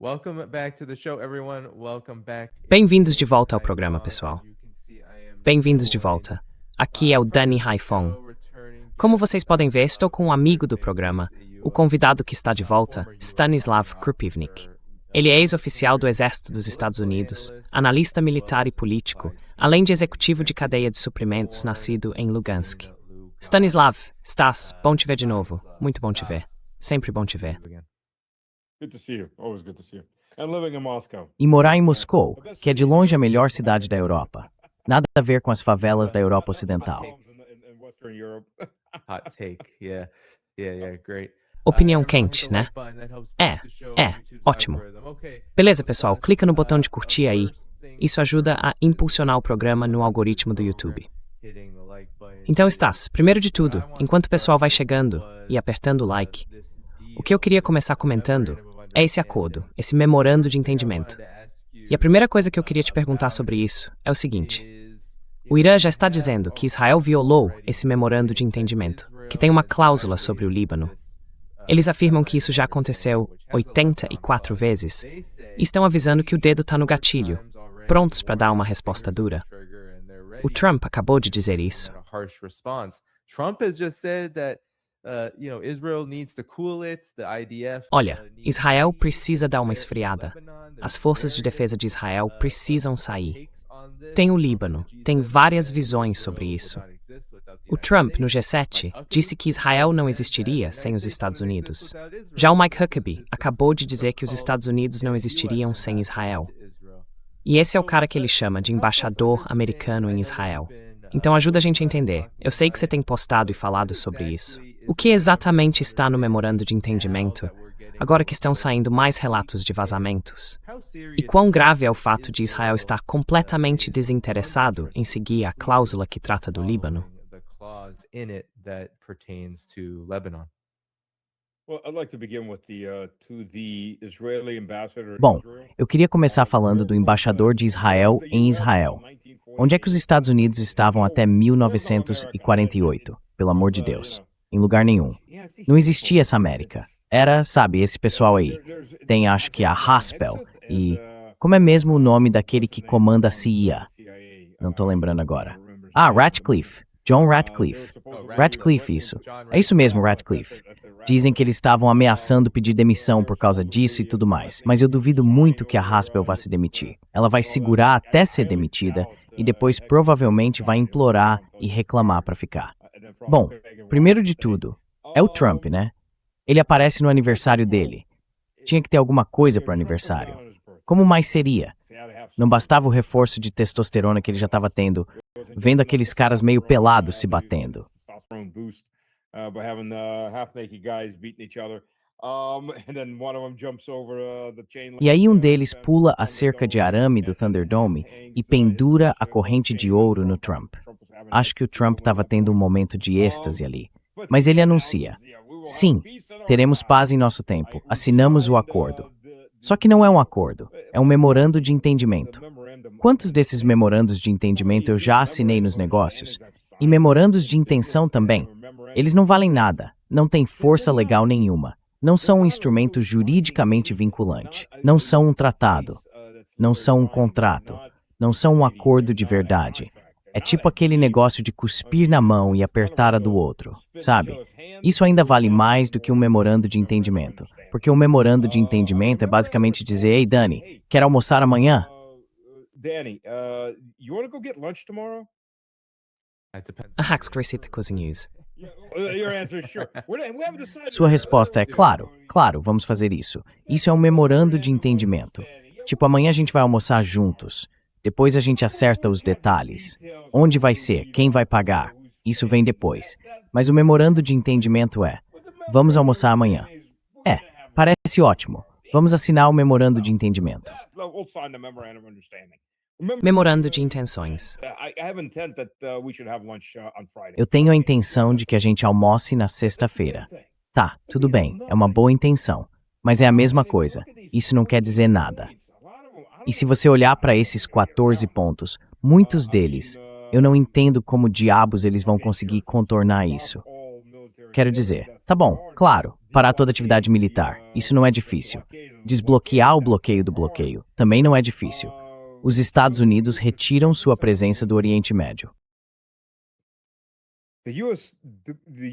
Welcome back to the show, everyone. Welcome back. Bem-vindos de volta ao programa, pessoal. Bem-vindos de volta. Aqui é o Danny Haifong. Como vocês podem ver, estou com um amigo do programa, o convidado que está de volta, Stanislav Krupivnik. Ele é ex-oficial do Exército dos Estados Unidos, analista militar e político, além de executivo de cadeia de suprimentos nascido em Lugansk. Stanislav, Stas, bom te ver de novo. Muito bom te ver. Sempre bom te ver. Good to see you. Always good to see you. And living in Moscow. E morar em Moscou, que é de longe a melhor cidade da Europa. Nada a ver com as favelas da Europa Ocidental. Western Europe. Hot take. Yeah. Great. Opinião quente, né? Ótimo. Beleza, pessoal, clica no botão de curtir aí. Isso ajuda a impulsionar o programa no algoritmo do YouTube. Então, Stas, primeiro de tudo, enquanto o pessoal vai chegando e apertando o like, o que eu queria começar comentando é esse acordo, esse memorando de entendimento. E a primeira coisa que eu queria te perguntar sobre isso é o seguinte: o Irã já está dizendo que Israel violou esse memorando de entendimento, que tem uma cláusula sobre o Líbano. Eles afirmam que isso já aconteceu 84 vezes e estão avisando que o dedo está no gatilho, prontos para dar uma resposta dura. O Trump acabou de dizer isso. Trump has just said that Israel needs to cool it, the IDF. Olha, Israel precisa dar uma esfriada. As forças de defesa de Israel precisam sair. Tem o Líbano, tem várias visões sobre isso. O Trump, no G7, disse que Israel não existiria sem os Estados Unidos. Já o Mike Huckabee acabou de dizer que os Estados Unidos não existiriam sem Israel. E esse é o cara que ele chama de embaixador americano em Israel. Então ajuda a gente a entender. Eu sei que você tem postado e falado sobre isso. O que exatamente está no memorando de entendimento, agora que estão saindo mais relatos de vazamentos? E quão grave é o fato de Israel estar completamente desinteressado em seguir a cláusula que trata do Líbano? Bom, eu queria começar falando do embaixador de Israel em Israel. Onde é que os Estados Unidos estavam até 1948? Pelo amor de Deus. Em lugar nenhum. Não existia essa América. Era, sabe, esse pessoal aí. Tem, acho que a Haspel e... Como é mesmo o nome daquele que comanda a CIA? Não tô lembrando agora. Ah, Ratcliffe. John Ratcliffe. Ratcliffe, isso. É isso mesmo, Ratcliffe. Dizem que eles estavam ameaçando pedir demissão por causa disso e tudo mais. Mas eu duvido muito que a Haspel vá se demitir. Ela vai segurar até ser demitida e depois provavelmente vai implorar e reclamar para ficar. Bom, primeiro de tudo, é o Trump, né? Ele aparece no aniversário dele. Tinha que ter alguma coisa pro aniversário. Como mais seria? Não bastava o reforço de testosterona que ele já estava tendo, vendo aqueles caras meio pelados se batendo. E aí um deles pula a cerca de arame do Thunderdome e pendura a corrente de ouro no Trump. Acho que o Trump estava tendo um momento de êxtase ali. Mas ele anuncia: sim, teremos paz em nosso tempo, assinamos o acordo. Só que não é um acordo, é um memorando de entendimento. Quantos desses memorandos de entendimento eu já assinei nos negócios? E memorandos de intenção também. Eles não valem nada, não têm força legal nenhuma. Não são um instrumento juridicamente vinculante. Não são um tratado. Não são um contrato. Não são um acordo de verdade. É tipo aquele negócio de cuspir na mão e apertar a do outro, sabe? Isso ainda vale mais do que um memorando de entendimento. Porque um memorando de entendimento é basicamente dizer: ei, Dani, quer almoçar amanhã? Danny, you want to go get lunch tomorrow? A Hacks Receita Cozinhos. Your answer is sure. We haven't decided. Sua resposta é: claro, vamos fazer isso. Isso é um memorando de entendimento. Tipo, amanhã a gente vai almoçar juntos. Depois a gente acerta os detalhes. Onde vai ser? Quem vai pagar? Isso vem depois. Mas o memorando de entendimento é: vamos almoçar amanhã. Parece ótimo. Vamos assinar o memorando de entendimento. We'll sign the memorandum of understanding. Memorando de intenções. I have intent that we should have lunch on Friday. Eu tenho a intenção de que a gente almoce na sexta-feira. Tá, tudo bem, é uma boa intenção. Mas é a mesma coisa. Isso não quer dizer nada. E se você olhar para esses 14 pontos, muitos deles, eu não entendo como diabos eles vão conseguir contornar isso. Quero dizer, tá bom, claro, Parar toda atividade militar. Isso não é difícil. Desbloquear o bloqueio do bloqueio. Também não é difícil. Os Estados Unidos retiram sua presença do Oriente Médio.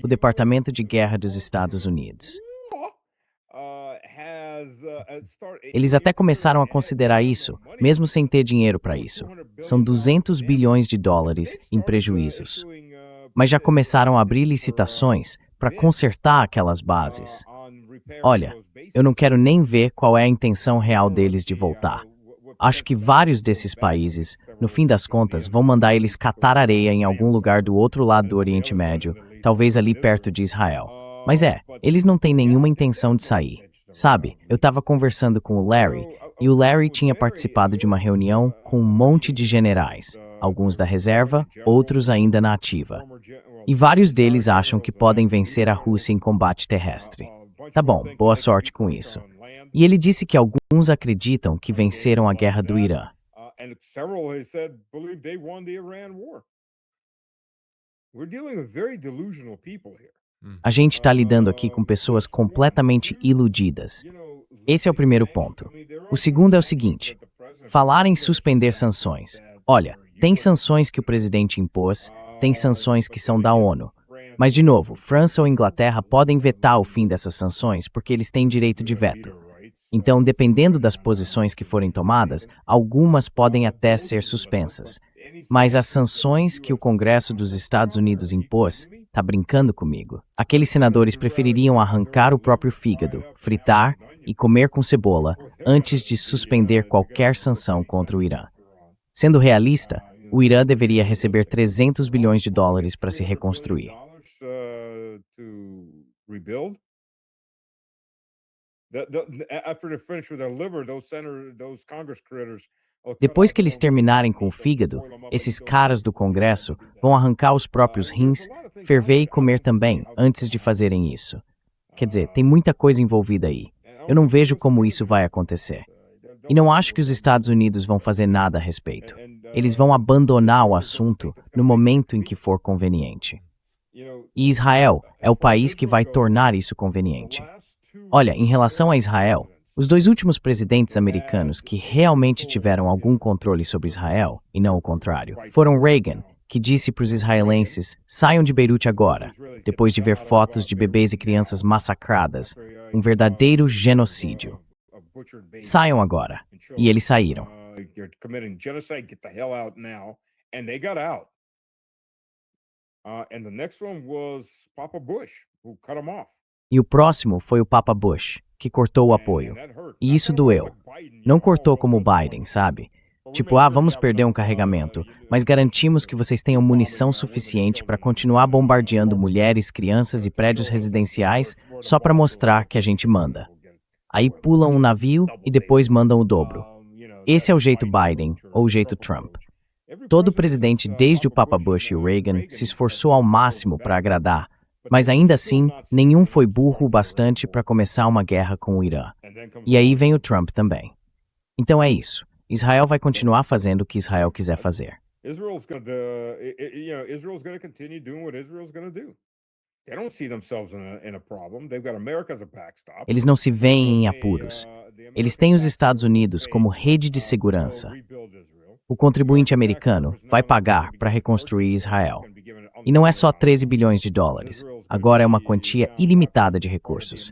O Departamento de Guerra dos Estados Unidos. Eles até começaram a considerar isso, mesmo sem ter dinheiro para isso. São 200 bilhões de dólares em prejuízos. Mas já começaram a abrir licitações para consertar aquelas bases. Olha, eu não quero nem ver qual é a intenção real deles de voltar. Acho que vários desses países, no fim das contas, vão mandar eles catar areia em algum lugar do outro lado do Oriente Médio, talvez ali perto de Israel. Mas eles não têm nenhuma intenção de sair. Sabe, eu estava conversando com o Larry, e o Larry tinha participado de uma reunião com um monte de generais, alguns da reserva, outros ainda na ativa. E vários deles acham que podem vencer a Rússia em combate terrestre. Tá bom, boa sorte com isso. E ele disse que alguns acreditam que venceram a guerra do Irã. A gente está lidando aqui com pessoas completamente iludidas. Esse é o primeiro ponto. O segundo é o seguinte: falar em suspender sanções. Olha, tem sanções que o presidente impôs, tem sanções que são da ONU. Mas, de novo, França ou Inglaterra podem vetar o fim dessas sanções porque eles têm direito de veto. Então, dependendo das posições que forem tomadas, algumas podem até ser suspensas. Mas as sanções que o Congresso dos Estados Unidos impôs, tá brincando comigo? Aqueles senadores prefeririam arrancar o próprio fígado, fritar e comer com cebola antes de suspender qualquer sanção contra o Irã. Sendo realista, o Irã deveria receber 300 bilhões de dólares para se reconstruir. Depois que eles terminarem com o fígado, esses caras do Congresso vão arrancar os próprios rins, ferver e comer também, antes de fazerem isso. Quer dizer, tem muita coisa envolvida aí. Eu não vejo como isso vai acontecer. E não acho que os Estados Unidos vão fazer nada a respeito. Eles vão abandonar o assunto no momento em que for conveniente. E Israel é o país que vai tornar isso conveniente. Olha, em relação a Israel, os dois últimos presidentes americanos que realmente tiveram algum controle sobre Israel, e não o contrário, foram Reagan, que disse para os israelenses: saiam de Beirute agora, depois de ver fotos de bebês e crianças massacradas, um verdadeiro genocídio. Saiam agora. E eles saíram. E o próximo foi o Papa Bush, que cortou o apoio. E isso doeu. Não cortou como o Biden, sabe? Tipo, vamos perder um carregamento, mas garantimos que vocês tenham munição suficiente para continuar bombardeando mulheres, crianças e prédios residenciais só para mostrar que a gente manda. Aí pulam um navio e depois mandam o dobro. Esse é o jeito Biden, ou o jeito Trump. Todo presidente, desde o Papa Bush e o Reagan, se esforçou ao máximo para agradar, mas ainda assim, nenhum foi burro o bastante para começar uma guerra com o Irã. E aí vem o Trump também. Então é isso. Israel vai continuar fazendo o que Israel quiser fazer. Eles não se veem em apuros. Eles têm os Estados Unidos como rede de segurança. O contribuinte americano vai pagar para reconstruir Israel. E não é só 13 bilhões de dólares. Agora é uma quantia ilimitada de recursos.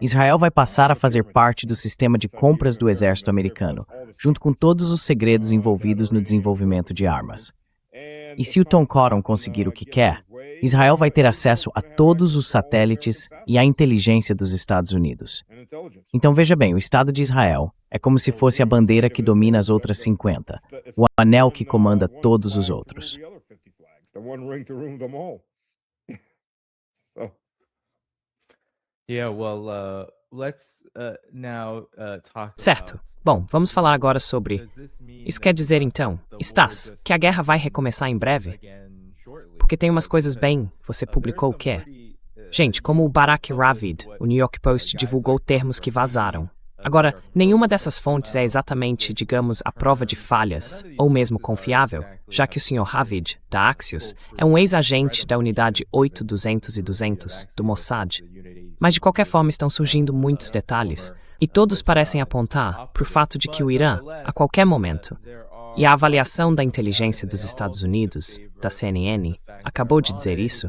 Israel vai passar a fazer parte do sistema de compras do exército americano, junto com todos os segredos envolvidos no desenvolvimento de armas. E se o Tom Cotton conseguir o que quer, Israel vai ter acesso a todos os satélites e à inteligência dos Estados Unidos. Então veja bem, o Estado de Israel é como se fosse a bandeira que domina as outras 50, o anel que comanda todos os outros. Certo. Bom, vamos falar agora sobre... Isso quer dizer, então, Stas, que a guerra vai recomeçar em breve? Porque tem umas coisas bem... Você publicou o quê? Gente, como o Barak Ravid, o New York Post divulgou termos que vazaram. Agora, nenhuma dessas fontes é exatamente, digamos, a prova de falhas, ou mesmo confiável, já que o Sr. Ravid, da Axios, é um ex-agente da unidade 8, 200 e 200 do Mossad. Mas de qualquer forma estão surgindo muitos detalhes, e todos parecem apontar para o fato de que o Irã, a qualquer momento, e a avaliação da inteligência dos Estados Unidos, da CNN, acabou de dizer isso,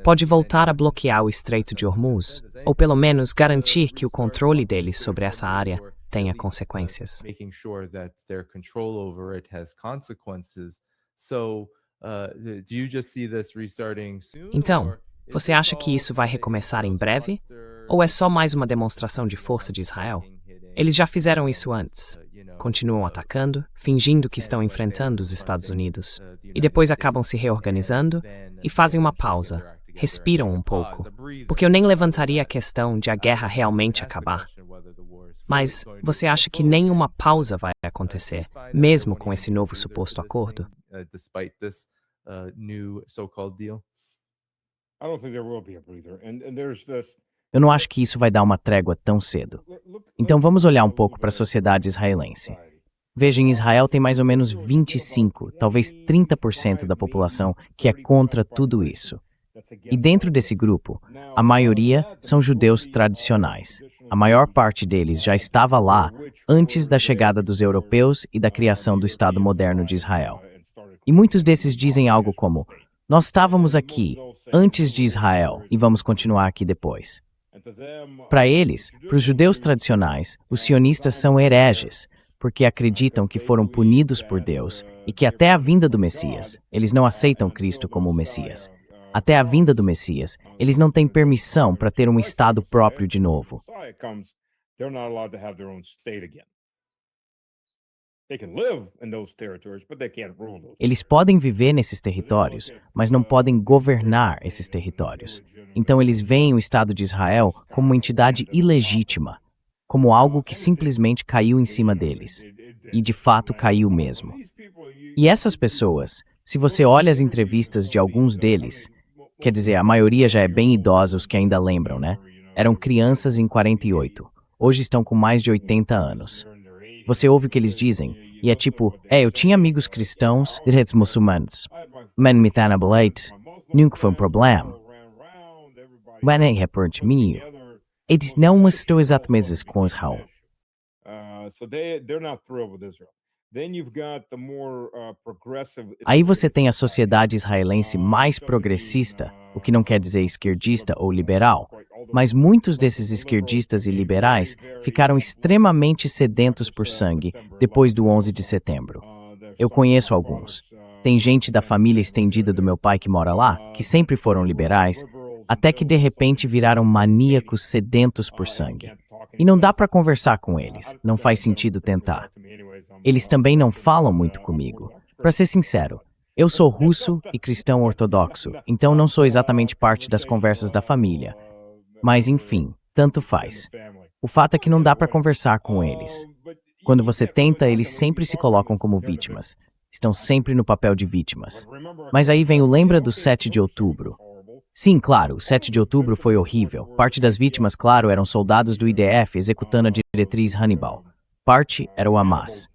pode voltar a bloquear o Estreito de Hormuz, ou pelo menos garantir que o controle deles sobre essa área tenha consequências. Então, você acha que isso vai recomeçar em breve? Ou é só mais uma demonstração de força de Israel? Eles já fizeram isso antes. Continuam atacando, fingindo que estão enfrentando os Estados Unidos, e depois acabam se reorganizando e fazem uma pausa, respiram um pouco, porque eu nem levantaria a questão de a guerra realmente acabar. Mas você acha que nenhuma pausa vai acontecer, mesmo com esse novo suposto acordo? Eu não acho que isso vai dar uma trégua tão cedo. Então vamos olhar um pouco para a sociedade israelense. Veja, em Israel tem mais ou menos 25, talvez 30% da população que é contra tudo isso. E dentro desse grupo, a maioria são judeus tradicionais. A maior parte deles já estava lá antes da chegada dos europeus e da criação do Estado moderno de Israel. E muitos desses dizem algo como: nós estávamos aqui antes de Israel e vamos continuar aqui depois. Para eles, para os judeus tradicionais, os sionistas são hereges, porque acreditam que foram punidos por Deus e que até a vinda do Messias, eles não aceitam Cristo como o Messias. Até a vinda do Messias, eles não têm permissão para ter um Estado próprio de novo. Eles podem viver nesses territórios, mas não podem governar esses territórios. Então eles veem o Estado de Israel como uma entidade ilegítima, como algo que simplesmente caiu em cima deles. E de fato caiu mesmo. E essas pessoas, se você olha as entrevistas de alguns deles, quer dizer, a maioria já é bem idosa, os que ainda lembram, né? Eram crianças em 48. Hoje estão com mais de 80 anos. Você ouve o que eles dizem, e é tipo, eu tinha amigos cristãos, direitos muçulmanos. Men me tanabeleit, nunca foi um problema. Mas é por mim. Eles não estão exatamente com Israel. Aí você tem a sociedade israelense mais progressista, o que não quer dizer esquerdista ou liberal, mas muitos desses esquerdistas e liberais ficaram extremamente sedentos por sangue depois do 11 de setembro. Eu conheço alguns. Tem gente da família estendida do meu pai que mora lá, que sempre foram liberais, até que de repente viraram maníacos sedentos por sangue. E não dá para conversar com eles, não faz sentido tentar. Eles também não falam muito comigo. Para ser sincero, eu sou russo e cristão ortodoxo, então não sou exatamente parte das conversas da família. Mas enfim, tanto faz. O fato é que não dá para conversar com eles. Quando você tenta, eles sempre se colocam como vítimas. Estão sempre no papel de vítimas. Mas aí vem o lembra do 7 de outubro. Sim, claro, o 7 de outubro foi horrível. Parte das vítimas, claro, eram soldados do IDF executando a diretriz Hannibal. Parte era o Hamas.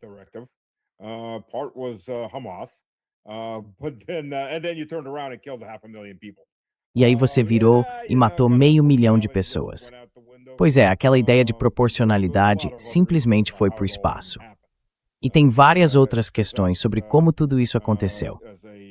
E aí você virou e matou 500.000 de pessoas. Pois é, aquela ideia de proporcionalidade simplesmente foi para o espaço. E tem várias outras questões sobre como tudo isso aconteceu.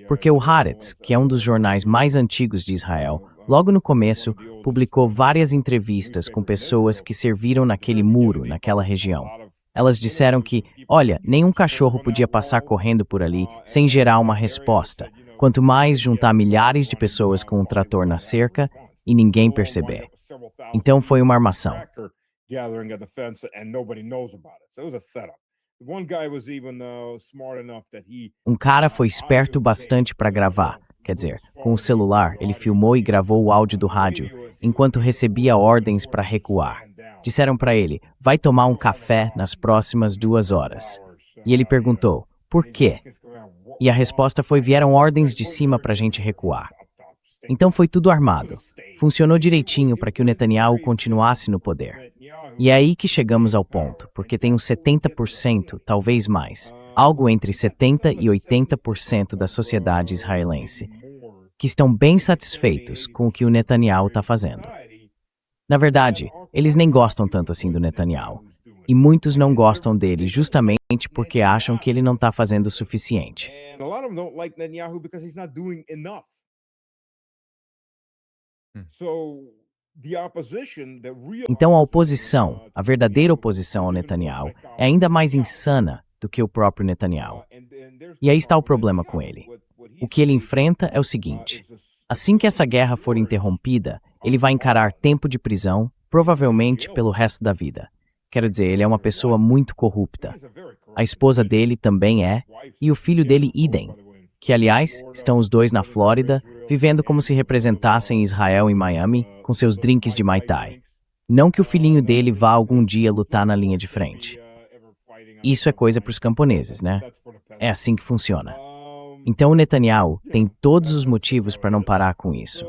Porque o Haaretz, que é um dos jornais mais antigos de Israel, logo no começo, publicou várias entrevistas com pessoas que serviram naquele muro, naquela região. Elas disseram que, olha, nenhum cachorro podia passar correndo por ali sem gerar uma resposta, quanto mais juntar milhares de pessoas com um trator na cerca e ninguém perceber. Então foi uma armação. Um cara foi esperto bastante para gravar, quer dizer, com o celular ele filmou e gravou o áudio do rádio, enquanto recebia ordens para recuar. Disseram para ele, vai tomar um café nas próximas 2 horas. E ele perguntou, por quê? E a resposta foi, vieram ordens de cima para a gente recuar. Então foi tudo armado. Funcionou direitinho para que o Netanyahu continuasse no poder. E é aí que chegamos ao ponto, porque tem uns 70%, talvez mais, algo entre 70% e 80% da sociedade israelense, que estão bem satisfeitos com o que o Netanyahu está fazendo. Na verdade, eles nem gostam tanto assim do Netanyahu. E muitos não gostam dele justamente porque acham que ele não está fazendo o suficiente. And a lot of them don't like Netanyahu because he's not doing enough. So the opposition, the real Então a opposition, oposição, a verdadeira oposição ao Netanyahu, é ainda mais insana do que o próprio Netanyahu. E aí está o problema com ele. O que ele enfrenta é o seguinte: assim que essa guerra for interrompida, ele vai encarar tempo de prisão, provavelmente pelo resto da vida. Quero dizer, ele é uma pessoa muito corrupta. A esposa dele também é, e o filho dele idem, que aliás estão os dois na Flórida, vivendo como se representassem Israel em Miami, com seus drinks de Mai Tai. Não que o filhinho dele vá algum dia lutar na linha de frente. Isso é coisa para os camponeses, né? É assim que funciona. Então o Netanyahu tem todos os motivos para não parar com isso.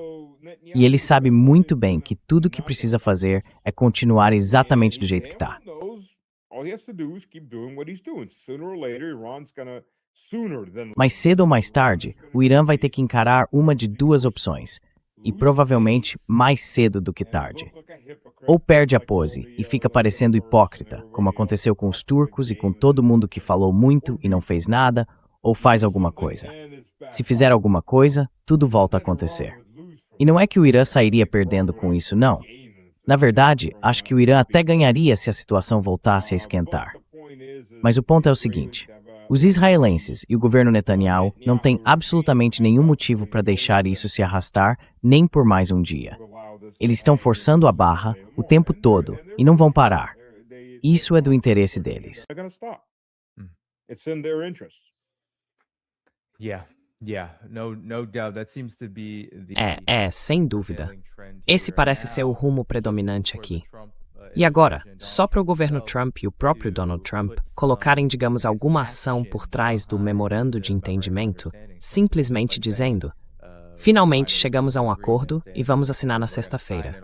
E ele sabe muito bem que tudo o que precisa fazer é continuar exatamente do jeito que está. Mais cedo ou mais tarde, o Irã vai ter que encarar uma de duas opções, e provavelmente mais cedo do que tarde. Ou perde a pose e fica parecendo hipócrita, como aconteceu com os turcos e com todo mundo que falou muito e não fez nada, ou faz alguma coisa. Se fizer alguma coisa, tudo volta a acontecer. E não é que o Irã sairia perdendo com isso, não. Na verdade, acho que o Irã até ganharia se a situação voltasse a esquentar. Mas o ponto é o seguinte: os israelenses e o governo Netanyahu não têm absolutamente nenhum motivo para deixar isso se arrastar nem por mais um dia. Eles estão forçando a barra o tempo todo e não vão parar. Isso é do interesse deles. Sem dúvida. Esse parece ser o rumo predominante aqui. E agora, só para o governo Trump e o próprio Donald Trump colocarem, digamos, alguma ação por trás do memorando de entendimento, simplesmente dizendo: finalmente chegamos a um acordo e vamos assinar na sexta-feira.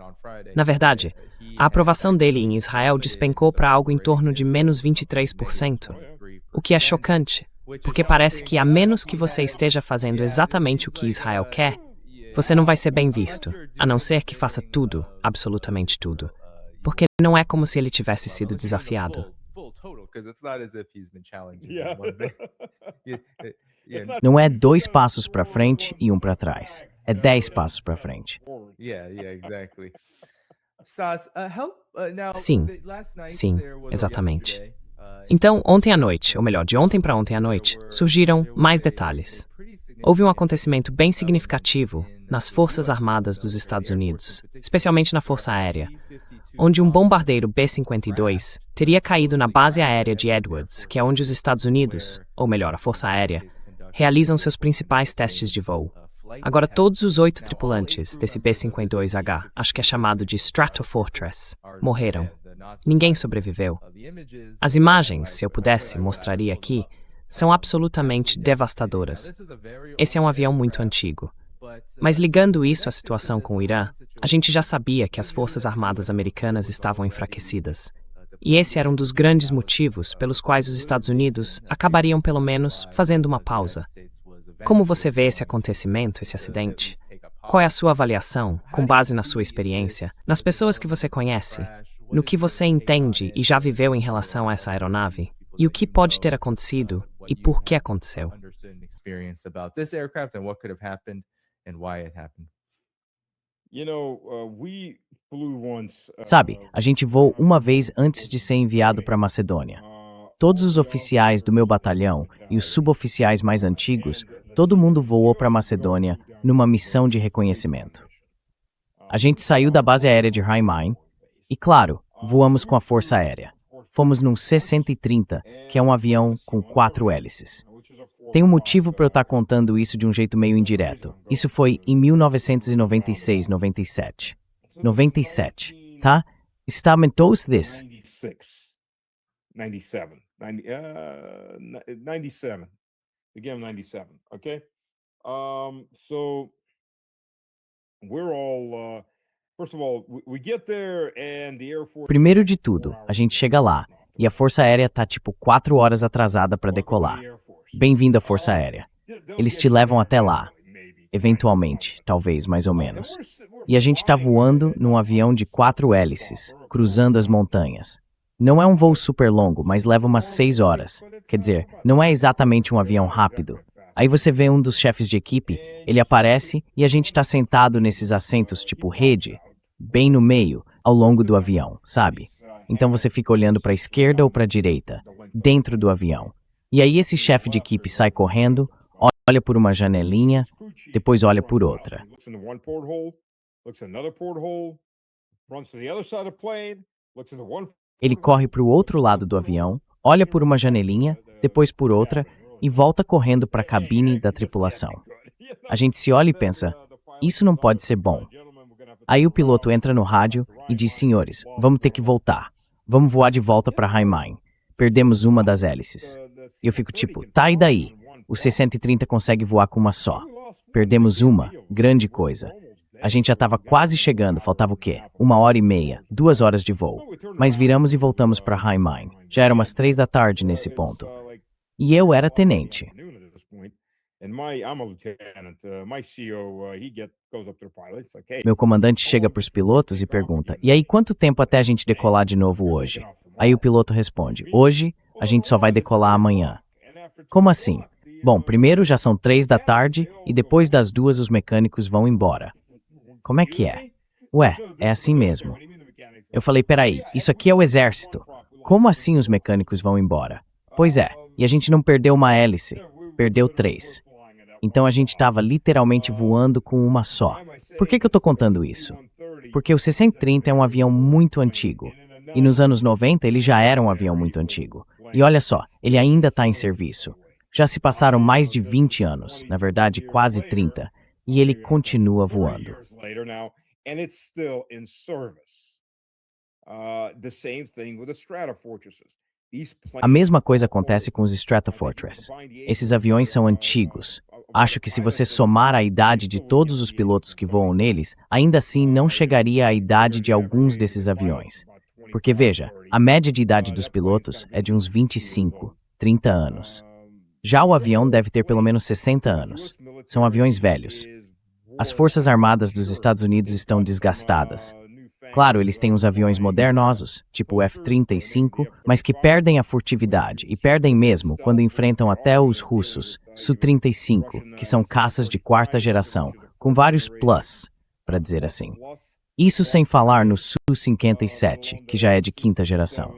Na verdade, a aprovação dele em Israel despencou para algo em torno de menos 23%, o que é chocante, porque parece que a menos que você esteja fazendo exatamente o que Israel quer, você não vai ser bem visto, a não ser que faça tudo, absolutamente tudo. Porque não é como se ele tivesse sido desafiado. Não é 2 passos para frente e 1 para trás. É 10 passos para frente. Sim, exatamente. Então, ontem à noite, ou melhor, de ontem para ontem à noite, surgiram mais detalhes. Houve um acontecimento bem significativo nas Forças Armadas dos Estados Unidos, especialmente na Força Aérea, onde um bombardeiro B-52 teria caído na base aérea de Edwards, que é onde os Estados Unidos, ou melhor, a Força Aérea, realizam seus principais testes de voo. Agora, todos os 8 tripulantes desse B-52H, acho que é chamado de Stratofortress, morreram. Ninguém sobreviveu. As imagens, se eu pudesse, mostraria aqui, são absolutamente devastadoras. Esse é um avião muito antigo. Mas ligando isso à situação com o Irã, a gente já sabia que as Forças Armadas americanas estavam enfraquecidas. E esse era um dos grandes motivos pelos quais os Estados Unidos acabariam, pelo menos, fazendo uma pausa. Como você vê esse acontecimento, esse acidente? Qual é a sua avaliação, com base na sua experiência, nas pessoas que você conhece, no que você entende e já viveu em relação a essa aeronave? E o que pode ter acontecido e por que aconteceu? Sabe, a gente voou uma vez antes de ser enviado para Macedônia. Todos os oficiais do meu batalhão e os suboficiais mais antigos, todo mundo voou para Macedônia numa missão de reconhecimento. A gente saiu da base aérea de Haimain e, claro, voamos com a Força Aérea. Fomos num C-130, que é um avião com 4 hélices. Tem um motivo para eu estar contando isso de um jeito meio indireto. Isso foi em 1996, 97. 97, tá? Estamentou-se this. 97. 97. Again, 97. Okay? So we're all first of all, we get there and the Air Force. Primeiro de tudo, a gente chega lá e a Força Aérea tá tipo 4 horas atrasada para decolar. Bem-vindo à Força Aérea. Eles te levam até lá. Eventualmente, talvez mais ou menos. E a gente está voando num avião de 4 hélices, cruzando as montanhas. Não é um voo super longo, mas leva umas 6 horas. Quer dizer, não é exatamente um avião rápido. Aí você vê um dos chefes de equipe, ele aparece e a gente está sentado nesses assentos tipo rede, bem no meio, ao longo do avião, sabe? Então você fica olhando para a esquerda ou para a direita, dentro do avião. E aí esse chefe de equipe sai correndo, olha por uma janelinha, depois olha por outra. Ele corre para o outro lado do avião, olha por uma janelinha, depois por outra e volta correndo para a cabine da tripulação. A gente se olha e pensa, isso não pode ser bom. Aí o piloto entra no rádio e diz, senhores, vamos ter que voltar. Vamos voar de volta para Haimen. Perdemos uma das hélices. E eu fico tipo, tá, e daí? O C-130 consegue voar com uma só. Perdemos uma, grande coisa. A gente já estava quase chegando, faltava o quê? 1h30, 2 horas de voo. Mas viramos e voltamos para Haimen. Já era umas 3 da tarde nesse ponto. E eu era tenente. Meu comandante chega para os pilotos e pergunta, e aí quanto tempo até a gente decolar de novo hoje? Aí o piloto responde, hoje a gente só vai decolar amanhã. Como assim? Bom, primeiro já são 3 da tarde e depois das 2 os mecânicos vão embora. Como é que é? Ué, é assim mesmo. Eu falei, peraí, isso aqui é o exército. Como assim os mecânicos vão embora? Pois é, e a gente não perdeu uma hélice, perdeu 3. Então a gente estava literalmente voando com uma só. Por que eu tô contando isso? Porque o C-130 é um avião muito antigo. E nos anos 90 ele já era um avião muito antigo. E olha só, ele ainda está em serviço. Já se passaram mais de 20 anos, na verdade quase 30, e ele continua voando. A mesma coisa acontece com os Stratofortress. Esses aviões são antigos. Acho que se você somar a idade de todos os pilotos que voam neles, ainda assim não chegaria à idade de alguns desses aviões. Porque veja, a média de idade dos pilotos é de uns 25, 30 anos. Já o avião deve ter pelo menos 60 anos. São aviões velhos. As Forças Armadas dos Estados Unidos estão desgastadas. Claro, eles têm os aviões modernosos, tipo o F-35, mas que perdem a furtividade, e perdem mesmo quando enfrentam até os russos, Su-35, que são caças de 4ª geração, com vários plus, para dizer assim. Isso sem falar no Su-57, que já é de 5ª geração.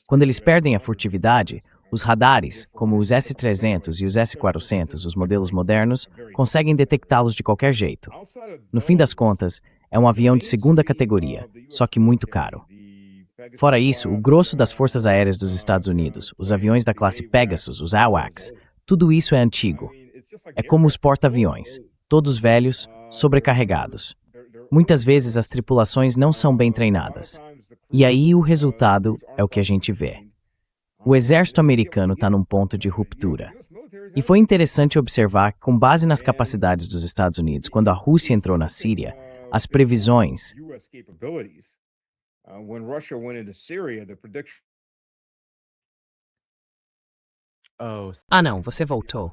Quando eles perdem a furtividade, os radares, como os S-300 e os S-400, os modelos modernos, conseguem detectá-los de qualquer jeito. No fim das contas, é um avião de 2ª categoria, só que muito caro. Fora isso, o grosso das forças aéreas dos Estados Unidos, os aviões da classe Pegasus, os AWACS, tudo isso é antigo. É como os porta-aviões, todos velhos, sobrecarregados. Muitas vezes as tripulações não são bem treinadas. E aí o resultado é o que a gente vê. O exército americano está num ponto de ruptura. E foi interessante observar que, com base nas capacidades dos Estados Unidos, quando a Rússia entrou na Síria, as previsões... Ah não, você voltou.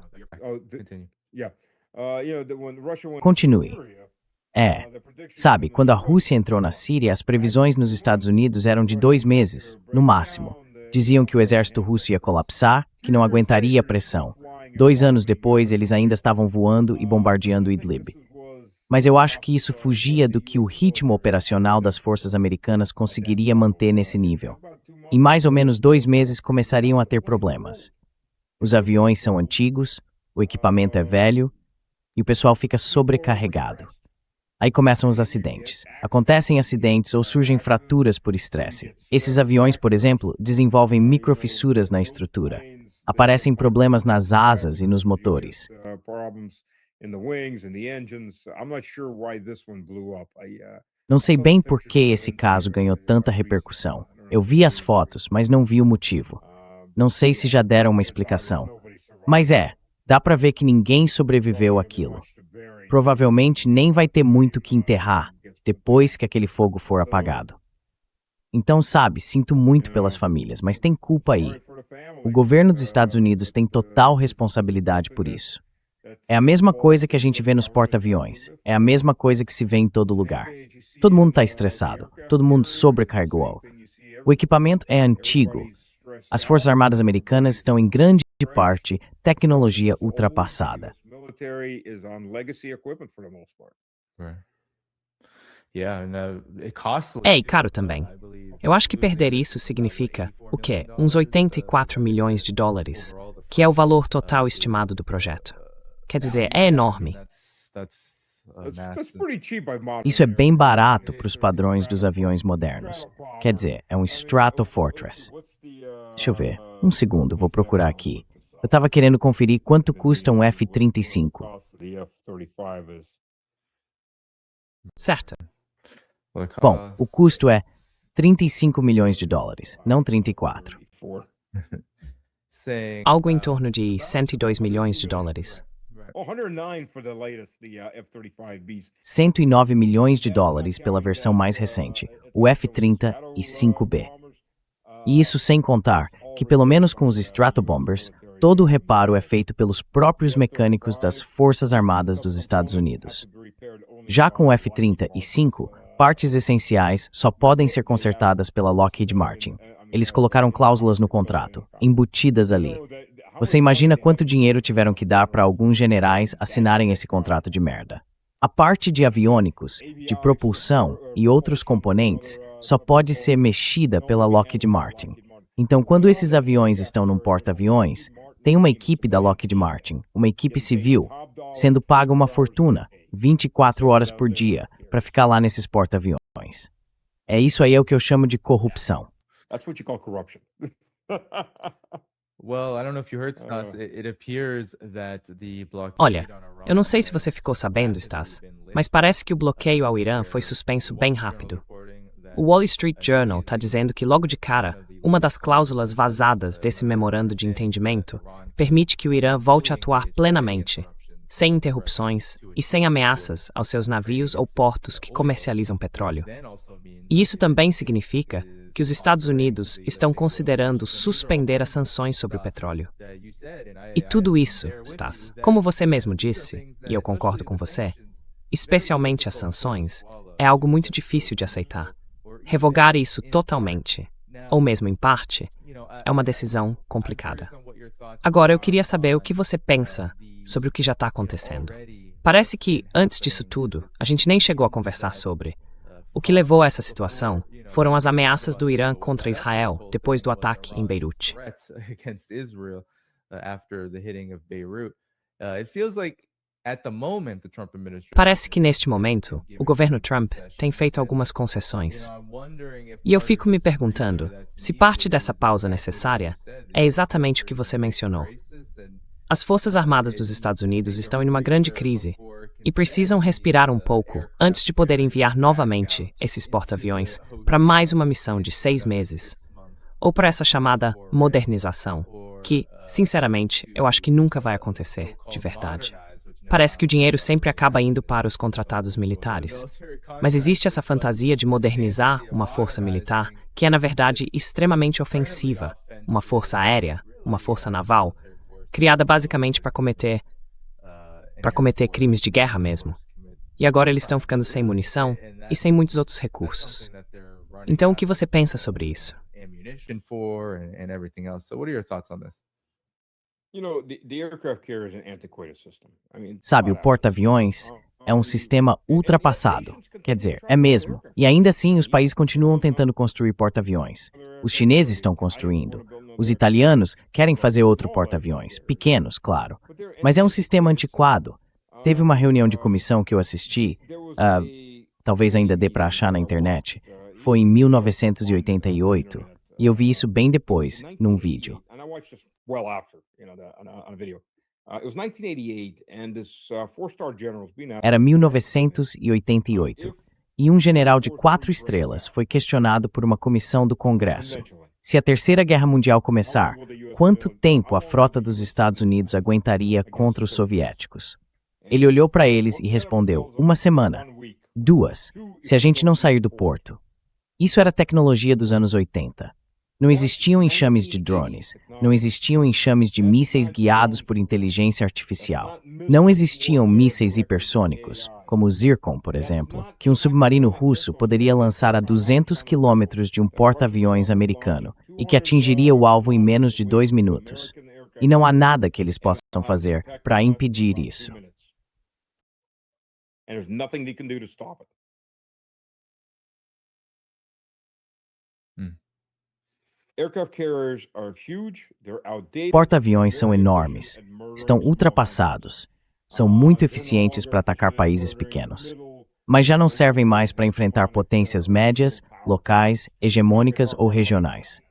Continue. Sabe, quando a Rússia entrou na Síria, as previsões nos Estados Unidos eram de 2 meses, no máximo. Diziam que o exército russo ia colapsar, que não aguentaria a pressão. 2 anos depois, eles ainda estavam voando e bombardeando Idlib. Mas eu acho que isso fugia do que o ritmo operacional das forças americanas conseguiria manter nesse nível. Em mais ou menos 2 meses começariam a ter problemas. Os aviões são antigos, o equipamento é velho e o pessoal fica sobrecarregado. Aí começam os acidentes. Acontecem acidentes ou surgem fraturas por estresse. Esses aviões, por exemplo, desenvolvem microfissuras na estrutura. Aparecem problemas nas asas e nos motores. Não sei bem por que esse caso ganhou tanta repercussão. Eu vi as fotos, mas não vi o motivo. Não sei se já deram uma explicação. Mas dá pra ver que ninguém sobreviveu àquilo. Provavelmente nem vai ter muito que enterrar depois que aquele fogo for apagado. Então, sabe, sinto muito pelas famílias, mas tem culpa aí. O governo dos Estados Unidos tem total responsabilidade por isso. É a mesma coisa que a gente vê nos porta-aviões. É a mesma coisa que se vê em todo lugar. Todo mundo está estressado. Todo mundo sobrecarregou. O equipamento é antigo. As Forças Armadas Americanas estão em grande parte tecnologia ultrapassada. É, e caro também. Eu acho que perder isso significa, o quê? Uns 84 milhões de dólares, que é o valor total estimado do projeto. Quer dizer, é enorme. Isso é bem barato para os padrões dos aviões modernos. Quer dizer, é um Stratofortress. Deixa eu ver. Um segundo, vou procurar aqui. Eu estava querendo conferir quanto custa um F-35. Certo. Bom, o custo é 35 milhões de dólares, não 34. Algo em torno de 102 milhões de dólares. 109 milhões de dólares pela versão mais recente, o F-35B. E isso sem contar que, pelo menos com os Stratobombers, todo o reparo é feito pelos próprios mecânicos das Forças Armadas dos Estados Unidos. Já com o F-35, partes essenciais só podem ser consertadas pela Lockheed Martin. Eles colocaram cláusulas no contrato, embutidas ali. Você imagina quanto dinheiro tiveram que dar para alguns generais assinarem esse contrato de merda. A parte de aviônicos, de propulsão e outros componentes só pode ser mexida pela Lockheed Martin. Então, quando esses aviões estão num porta-aviões, tem uma equipe da Lockheed Martin, uma equipe civil, sendo paga uma fortuna, 24 horas por dia, para ficar lá nesses porta-aviões. É isso aí é o que eu chamo de corrupção. That's what you call corruption. Olha, eu não sei se você ficou sabendo, Stas, mas parece que o bloqueio ao Irã foi suspenso bem rápido. O Wall Street Journal está dizendo que logo de cara, uma das cláusulas vazadas desse memorando de entendimento permite que o Irã volte a atuar plenamente, sem interrupções e sem ameaças aos seus navios ou portos que comercializam petróleo. E isso também significa que os Estados Unidos estão considerando suspender as sanções sobre o petróleo. E tudo isso, Stas, como você mesmo disse, e eu concordo com você, especialmente as sanções, é algo muito difícil de aceitar. Revogar isso totalmente, ou mesmo em parte, é uma decisão complicada. Agora, eu queria saber o que você pensa sobre o que já está acontecendo. Parece que, antes disso tudo, a gente nem chegou a conversar sobre. O que levou a essa situação foram as ameaças do Irã contra Israel depois do ataque em Beirute. Parece que, neste momento, o governo Trump tem feito algumas concessões. E eu fico me perguntando se parte dessa pausa necessária é exatamente o que você mencionou. As Forças Armadas dos Estados Unidos estão em uma grande crise e precisam respirar um pouco antes de poder enviar novamente esses porta-aviões para mais uma missão de 6 meses, ou para essa chamada modernização, que, sinceramente, eu acho que nunca vai acontecer, de verdade. Parece que o dinheiro sempre acaba indo para os contratados militares. Mas existe essa fantasia de modernizar uma força militar que é, na verdade, extremamente ofensiva, uma força aérea, uma força naval, criada basicamente para cometer crimes de guerra mesmo. E agora eles estão ficando sem munição e sem muitos outros recursos. Então, o que você pensa sobre isso? Sabe, o porta-aviões é um sistema ultrapassado. Quer dizer, é mesmo. E ainda assim, os países continuam tentando construir porta-aviões. Os chineses estão construindo. Os italianos querem fazer outro porta-aviões. Pequenos, claro. Mas é um sistema antiquado. Teve uma reunião de comissão que eu assisti, talvez ainda dê para achar na internet. Foi em 1988. E eu vi isso bem depois, num vídeo. Era 1988. E um general de 4 estrelas foi questionado por uma comissão do Congresso. Se a Terceira Guerra Mundial começar, quanto tempo a frota dos Estados Unidos aguentaria contra os soviéticos? Ele olhou para eles e respondeu: 1 semana. 2, se a gente não sair do porto. Isso era tecnologia dos anos 80. Não existiam enxames de drones, não existiam enxames de mísseis guiados por inteligência artificial. Não existiam mísseis hipersônicos, como o Zircon, por exemplo, que um submarino russo poderia lançar a 200 quilômetros de um porta-aviões americano e que atingiria o alvo em menos de 2 minutos. E não há nada que eles possam fazer para impedir isso. Porta-aviões são enormes, estão ultrapassados, são muito eficientes para atacar países pequenos, mas já não servem mais para enfrentar potências médias, locais, hegemônicas ou regionais.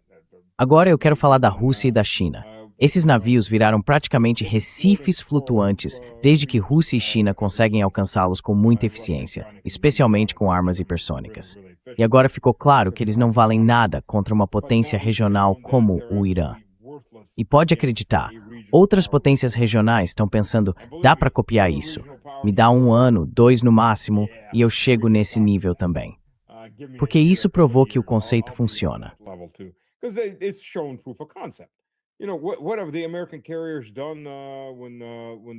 Agora eu quero falar da Rússia e da China. Esses navios viraram praticamente recifes flutuantes desde que Rússia e China conseguem alcançá-los com muita eficiência, especialmente com armas hipersônicas. E agora ficou claro que eles não valem nada contra uma potência regional como o Irã. E pode acreditar, outras potências regionais estão pensando, dá para copiar isso. Me dá 1 ano, 2 no máximo, e eu chego nesse nível também. Porque isso provou que o conceito funciona.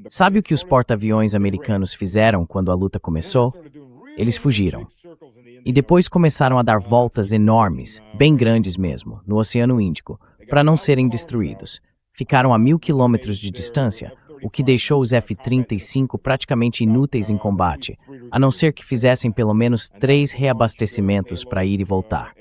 Sabe o que os porta-aviões americanos fizeram quando a luta começou? Eles fugiram. E depois começaram a dar voltas enormes, bem grandes mesmo, no Oceano Índico, para não serem destruídos. Ficaram a 1.000 quilômetros de distância, o que deixou os F-35 praticamente inúteis em combate, a não ser que fizessem pelo menos 3 reabastecimentos para ir e voltar.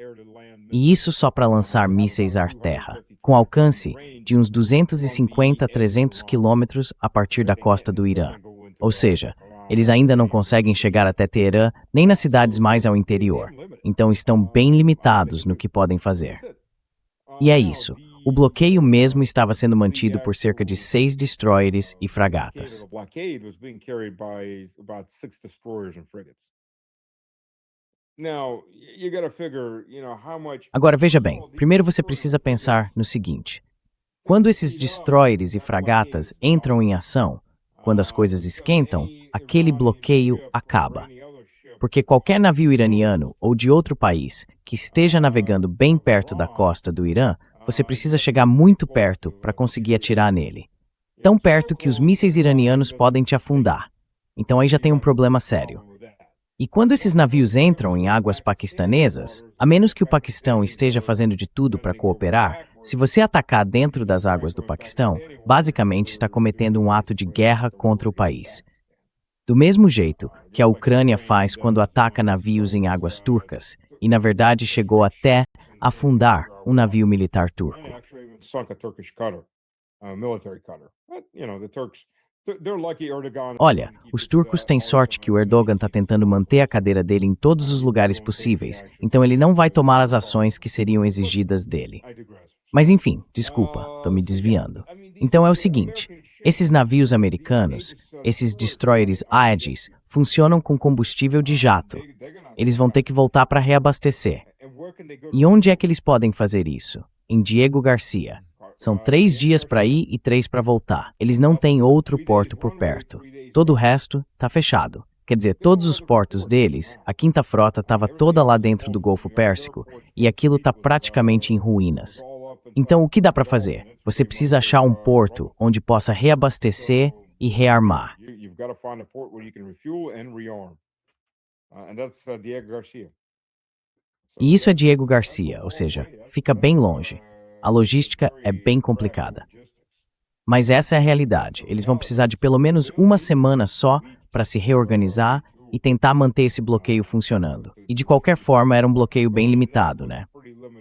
E isso só para lançar mísseis ar-terra, com alcance de uns 250 a 300 quilômetros a partir da costa do Irã. Ou seja, eles ainda não conseguem chegar até Teherã nem nas cidades mais ao interior, então estão bem limitados no que podem fazer. E é isso. O bloqueio mesmo estava sendo mantido por cerca de 6 destroyers e fragatas. Agora veja bem, primeiro você precisa pensar no seguinte. Quando esses destroyers e fragatas entram em ação, quando as coisas esquentam, aquele bloqueio acaba. Porque qualquer navio iraniano ou de outro país que esteja navegando bem perto da costa do Irã, você precisa chegar muito perto para conseguir atirar nele. Tão perto que os mísseis iranianos podem te afundar. Então aí já tem um problema sério. E quando esses navios entram em águas paquistanesas, a menos que o Paquistão esteja fazendo de tudo para cooperar, se você atacar dentro das águas do Paquistão, basicamente está cometendo um ato de guerra contra o país. Do mesmo jeito que a Ucrânia faz quando ataca navios em águas turcas, e na verdade chegou até afundar um navio militar turco. Olha, os turcos têm sorte que o Erdogan está tentando manter a cadeira dele em todos os lugares possíveis, então ele não vai tomar as ações que seriam exigidas dele. Mas enfim, desculpa, estou me desviando. Então é o seguinte, esses navios americanos, esses destroyers Aegis, funcionam com combustível de jato. Eles vão ter que voltar para reabastecer. E onde é que eles podem fazer isso? Em Diego Garcia. São 3 dias para ir e 3 para voltar. Eles não têm outro porto por perto. Todo o resto está fechado. Quer dizer, todos os portos deles, a quinta frota estava toda lá dentro do Golfo Pérsico e aquilo está praticamente em ruínas. Então, o que dá para fazer? Você precisa achar um porto onde possa reabastecer e rearmar. E isso é Diego Garcia, ou seja, fica bem longe. A logística é bem complicada. Mas essa é a realidade. Eles vão precisar de pelo menos 1 semana só para se reorganizar e tentar manter esse bloqueio funcionando. E de qualquer forma era um bloqueio bem limitado, né?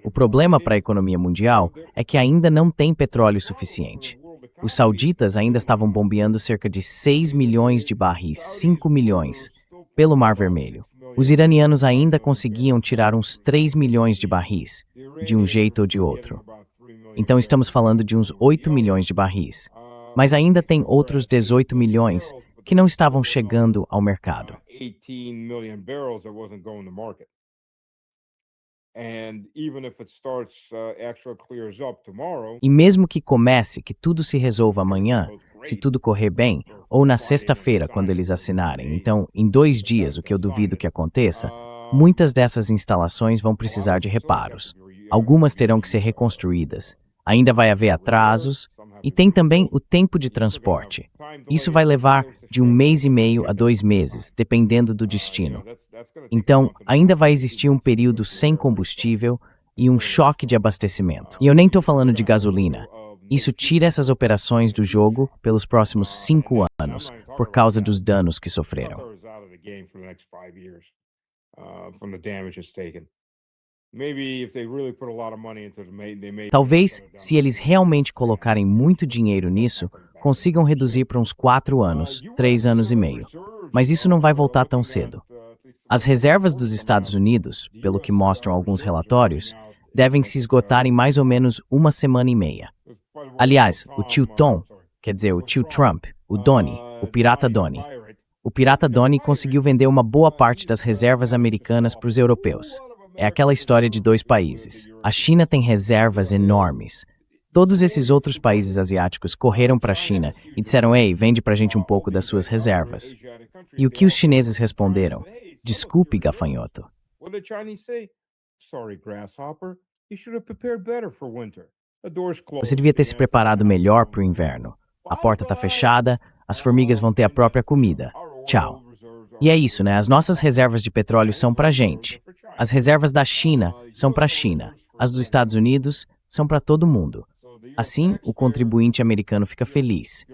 O problema para a economia mundial é que ainda não tem petróleo suficiente. Os sauditas ainda estavam bombeando cerca de 6 milhões de barris, 5 milhões, pelo Mar Vermelho. Os iranianos ainda conseguiam tirar uns 3 milhões de barris, de um jeito ou de outro. Então estamos falando de uns 8 milhões de barris. Mas ainda tem outros 18 milhões que não estavam chegando ao mercado. E mesmo que comece, que tudo se resolva amanhã, se tudo correr bem, ou na sexta-feira, quando eles assinarem, então, em 2 dias, o que eu duvido que aconteça, Muitas dessas instalações vão precisar de reparos. Algumas terão que ser reconstruídas. Ainda vai haver atrasos. E tem também o tempo de transporte. Isso vai levar de 1 mês e meio a 2 meses, dependendo do destino. Então, ainda vai existir um período sem combustível e um choque de abastecimento. E eu nem estou falando de gasolina. Isso tira essas operações do jogo pelos próximos 5 anos, por causa dos danos que sofreram. Talvez, se eles realmente colocarem muito dinheiro nisso, consigam reduzir para uns 4 anos, 3 anos e meio. Mas isso não vai voltar tão cedo. As reservas dos Estados Unidos, pelo que mostram alguns relatórios, devem se esgotar em mais ou menos 1 semana e meia. Aliás, o tio Tom, quer dizer, o tio Trump, o Donnie, o pirata Donnie. O pirata Donnie conseguiu vender uma boa parte das reservas americanas para os europeus. É aquela história de 2 países. A China tem reservas enormes. Todos esses outros países asiáticos correram para a China e disseram: "Ei, vende pra gente um pouco das suas reservas." E o que os chineses responderam? Desculpe, gafanhoto. Você devia ter se preparado melhor para o inverno. A porta está fechada, as formigas vão ter a própria comida. Tchau. E é isso, né? As nossas reservas de petróleo são pra gente. As reservas da China são pra China. As dos Estados Unidos são para todo mundo. Assim, o contribuinte americano fica feliz.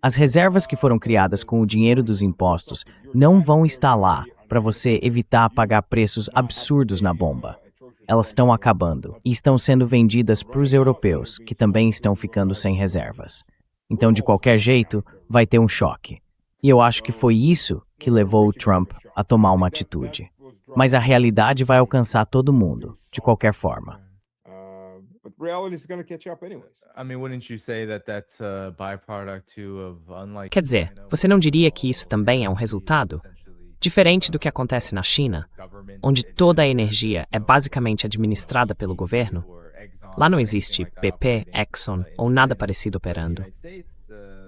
As reservas que foram criadas com o dinheiro dos impostos não vão estar lá para você evitar pagar preços absurdos na bomba. Elas estão acabando e estão sendo vendidas para os europeus, que também estão ficando sem reservas. Então, de qualquer jeito, vai ter um choque. E eu acho que foi isso que levou o Trump a tomar uma atitude. Mas a realidade vai alcançar todo mundo, de qualquer forma. Quer dizer, você não diria que isso também é um resultado? Diferente do que acontece na China, onde toda a energia é basicamente administrada pelo governo, lá não existe BP, Exxon ou nada parecido operando.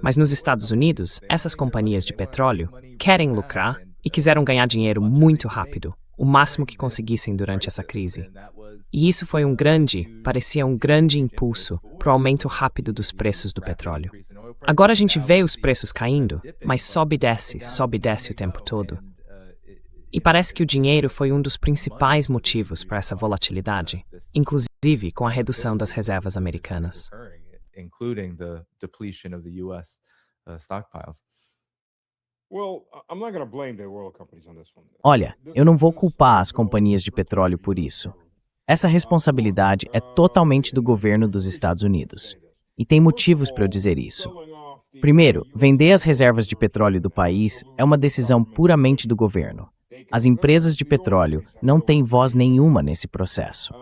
Mas nos Estados Unidos, essas companhias de petróleo querem lucrar e quiseram ganhar dinheiro muito rápido, o máximo que conseguissem durante essa crise. E isso foi parecia um grande impulso para o aumento rápido dos preços do petróleo. Agora a gente vê os preços caindo, mas sobe e desce o tempo todo. E parece que o dinheiro foi um dos principais motivos para essa volatilidade, inclusive com a redução das reservas americanas. Olha, eu não vou culpar as companhias de petróleo por isso. Essa responsabilidade é totalmente do governo dos Estados Unidos. E tem motivos para eu dizer isso. Primeiro, vender as reservas de petróleo do país é uma decisão puramente do governo. As empresas de petróleo não têm voz nenhuma nesse processo.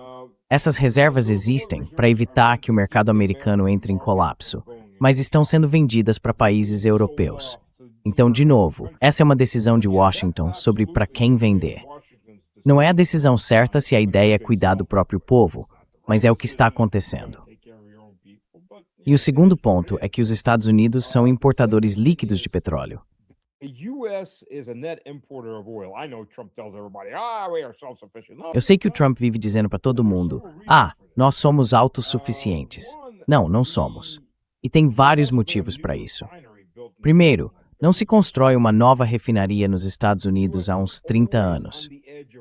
Essas reservas existem para evitar que o mercado americano entre em colapso, mas estão sendo vendidas para países europeus. Então, de novo, essa é uma decisão de Washington sobre para quem vender. Não é a decisão certa se a ideia é cuidar do próprio povo, mas é o que está acontecendo. E o segundo ponto é que os Estados Unidos são importadores líquidos de petróleo. Eu sei que o Trump vive dizendo para todo mundo: nós somos autossuficientes. Não, não somos. E tem vários motivos para isso. Primeiro, não se constrói uma nova refinaria nos Estados Unidos há uns 30 anos.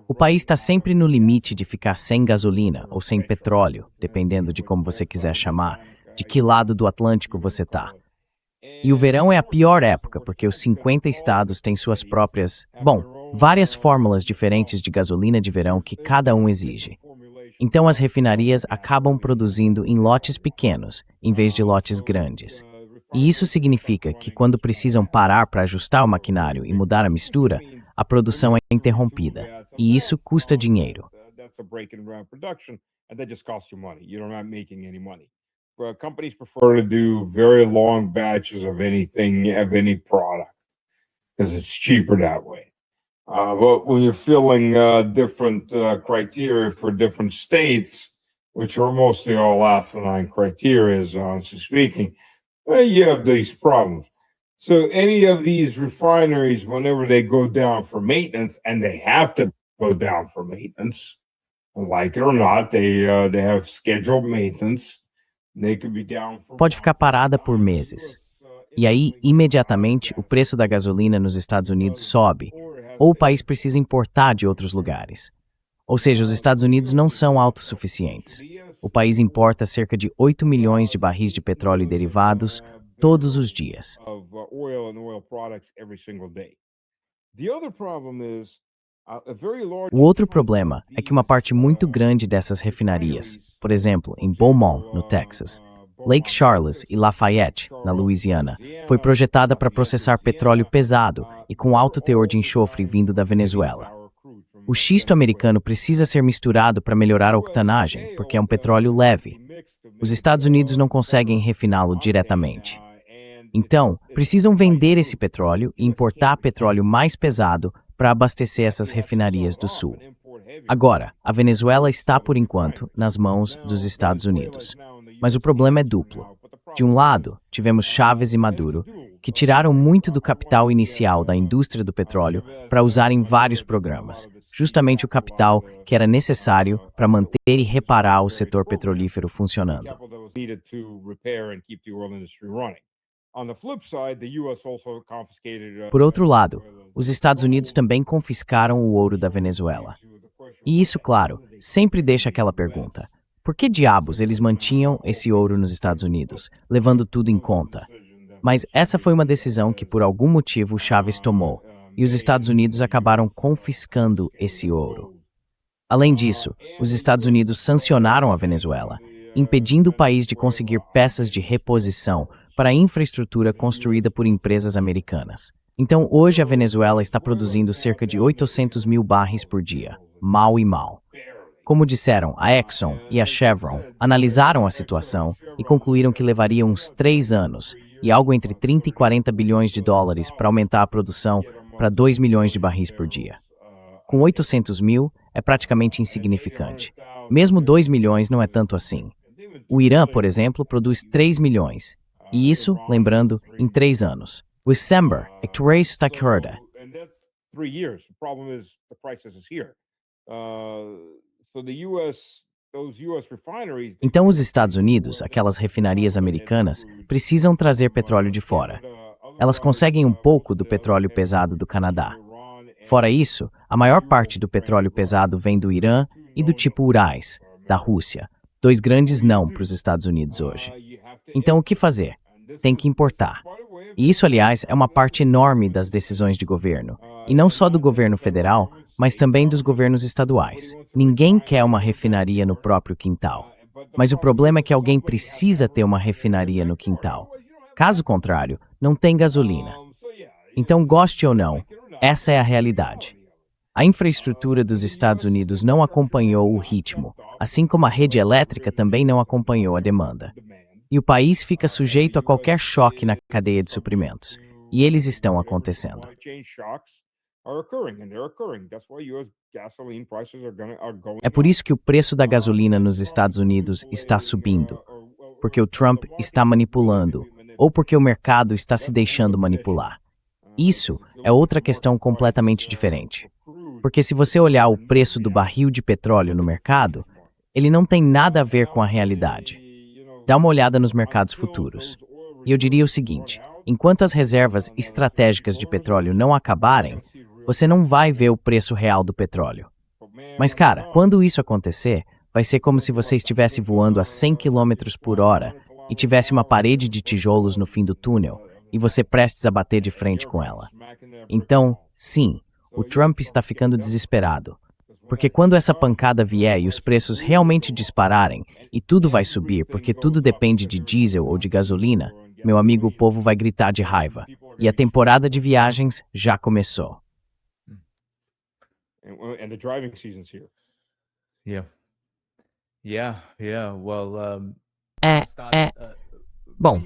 O país está sempre no limite de ficar sem gasolina ou sem petróleo, dependendo de como você quiser chamar, de que lado do Atlântico você está. E o verão é a pior época, porque os 50 estados têm suas próprias, várias fórmulas diferentes de gasolina de verão que cada um exige. Então as refinarias acabam produzindo em lotes pequenos, em vez de lotes grandes. E isso significa que quando precisam parar para ajustar o maquinário e mudar a mistura, a produção é interrompida. E isso custa dinheiro. Companies prefer to do very long batches of any product because it's cheaper that way. But when you're filling different criteria for different states, which are mostly all asinine criteria, honestly speaking, you have these problems. So any of these refineries, whenever they go down for maintenance, and they have to go down for maintenance. Like it or not, they have scheduled maintenance. They could be down for Pode ficar parada por meses. E aí, imediatamente, o preço da gasolina nos Estados Unidos sobe, ou o país precisa importar de outros lugares. Ou seja, os Estados Unidos não são autossuficientes. O país importa cerca de 8 milhões de barris de petróleo e derivados todos os dias. O outro problema é que uma parte muito grande dessas refinarias, por exemplo, em Beaumont, no Texas, Lake Charles e Lafayette, na Louisiana, foi projetada para processar petróleo pesado e com alto teor de enxofre vindo da Venezuela. O xisto americano precisa ser misturado para melhorar a octanagem, porque é um petróleo leve. Os Estados Unidos não conseguem refiná-lo diretamente. Então, precisam vender esse petróleo e importar petróleo mais pesado para abastecer essas refinarias do Sul. Agora, a Venezuela está, por enquanto, nas mãos dos Estados Unidos. Mas o problema é duplo. De um lado, tivemos Chávez e Maduro, que tiraram muito do capital inicial da indústria do petróleo para usar em vários programas, justamente o capital que era necessário para manter e reparar o setor petrolífero funcionando. Por outro lado, os Estados Unidos também confiscaram o ouro da Venezuela. E isso, claro, sempre deixa aquela pergunta: por que diabos eles mantinham esse ouro nos Estados Unidos, levando tudo em conta? Mas essa foi uma decisão que por algum motivo Chávez tomou, e os Estados Unidos acabaram confiscando esse ouro. Além disso, os Estados Unidos sancionaram a Venezuela, impedindo o país de conseguir peças de reposição para a infraestrutura construída por empresas americanas. Então, hoje a Venezuela está produzindo cerca de 800 mil barris por dia, mal e mal. Como disseram, a Exxon e a Chevron analisaram a situação e concluíram que levaria uns 3 anos e algo entre 30 e 40 bilhões de dólares para aumentar a produção para 2 milhões de barris por dia. Com 800 mil, é praticamente insignificante. Mesmo 2 milhões não é tanto assim. O Irã, por exemplo, produz 3 milhões. E isso, lembrando, em 3 anos. O December, Ectuaries está curda. Então os Estados Unidos, aquelas refinarias americanas, precisam trazer petróleo de fora. Elas conseguem um pouco do petróleo pesado do Canadá. Fora isso, a maior parte do petróleo pesado vem do Irã e do tipo Urais, da Rússia. 2 grandes não para os Estados Unidos hoje. Então o que fazer? Tem que importar. E isso, aliás, é uma parte enorme das decisões de governo. E não só do governo federal, mas também dos governos estaduais. Ninguém quer uma refinaria no próprio quintal. Mas o problema é que alguém precisa ter uma refinaria no quintal. Caso contrário, não tem gasolina. Então, goste ou não, essa é a realidade. A infraestrutura dos Estados Unidos não acompanhou o ritmo, assim como a rede elétrica também não acompanhou a demanda. E o país fica sujeito a qualquer choque na cadeia de suprimentos. E eles estão acontecendo. É por isso que o preço da gasolina nos Estados Unidos está subindo. Porque o Trump está manipulando, ou porque o mercado está se deixando manipular. Isso é outra questão completamente diferente. Porque se você olhar o preço do barril de petróleo no mercado, ele não tem nada a ver com a realidade. Dá uma olhada nos mercados futuros. E eu diria o seguinte: enquanto as reservas estratégicas de petróleo não acabarem, você não vai ver o preço real do petróleo. Mas, cara, quando isso acontecer, vai ser como se você estivesse voando a 100 km por hora e tivesse uma parede de tijolos no fim do túnel e você prestes a bater de frente com ela. Então, sim, o Trump está ficando desesperado. Porque quando essa pancada vier e os preços realmente dispararem, e tudo vai subir porque tudo depende de diesel ou de gasolina, meu amigo, o povo vai gritar de raiva. E a temporada de viagens já começou. And the driving season's here. Well, Bom,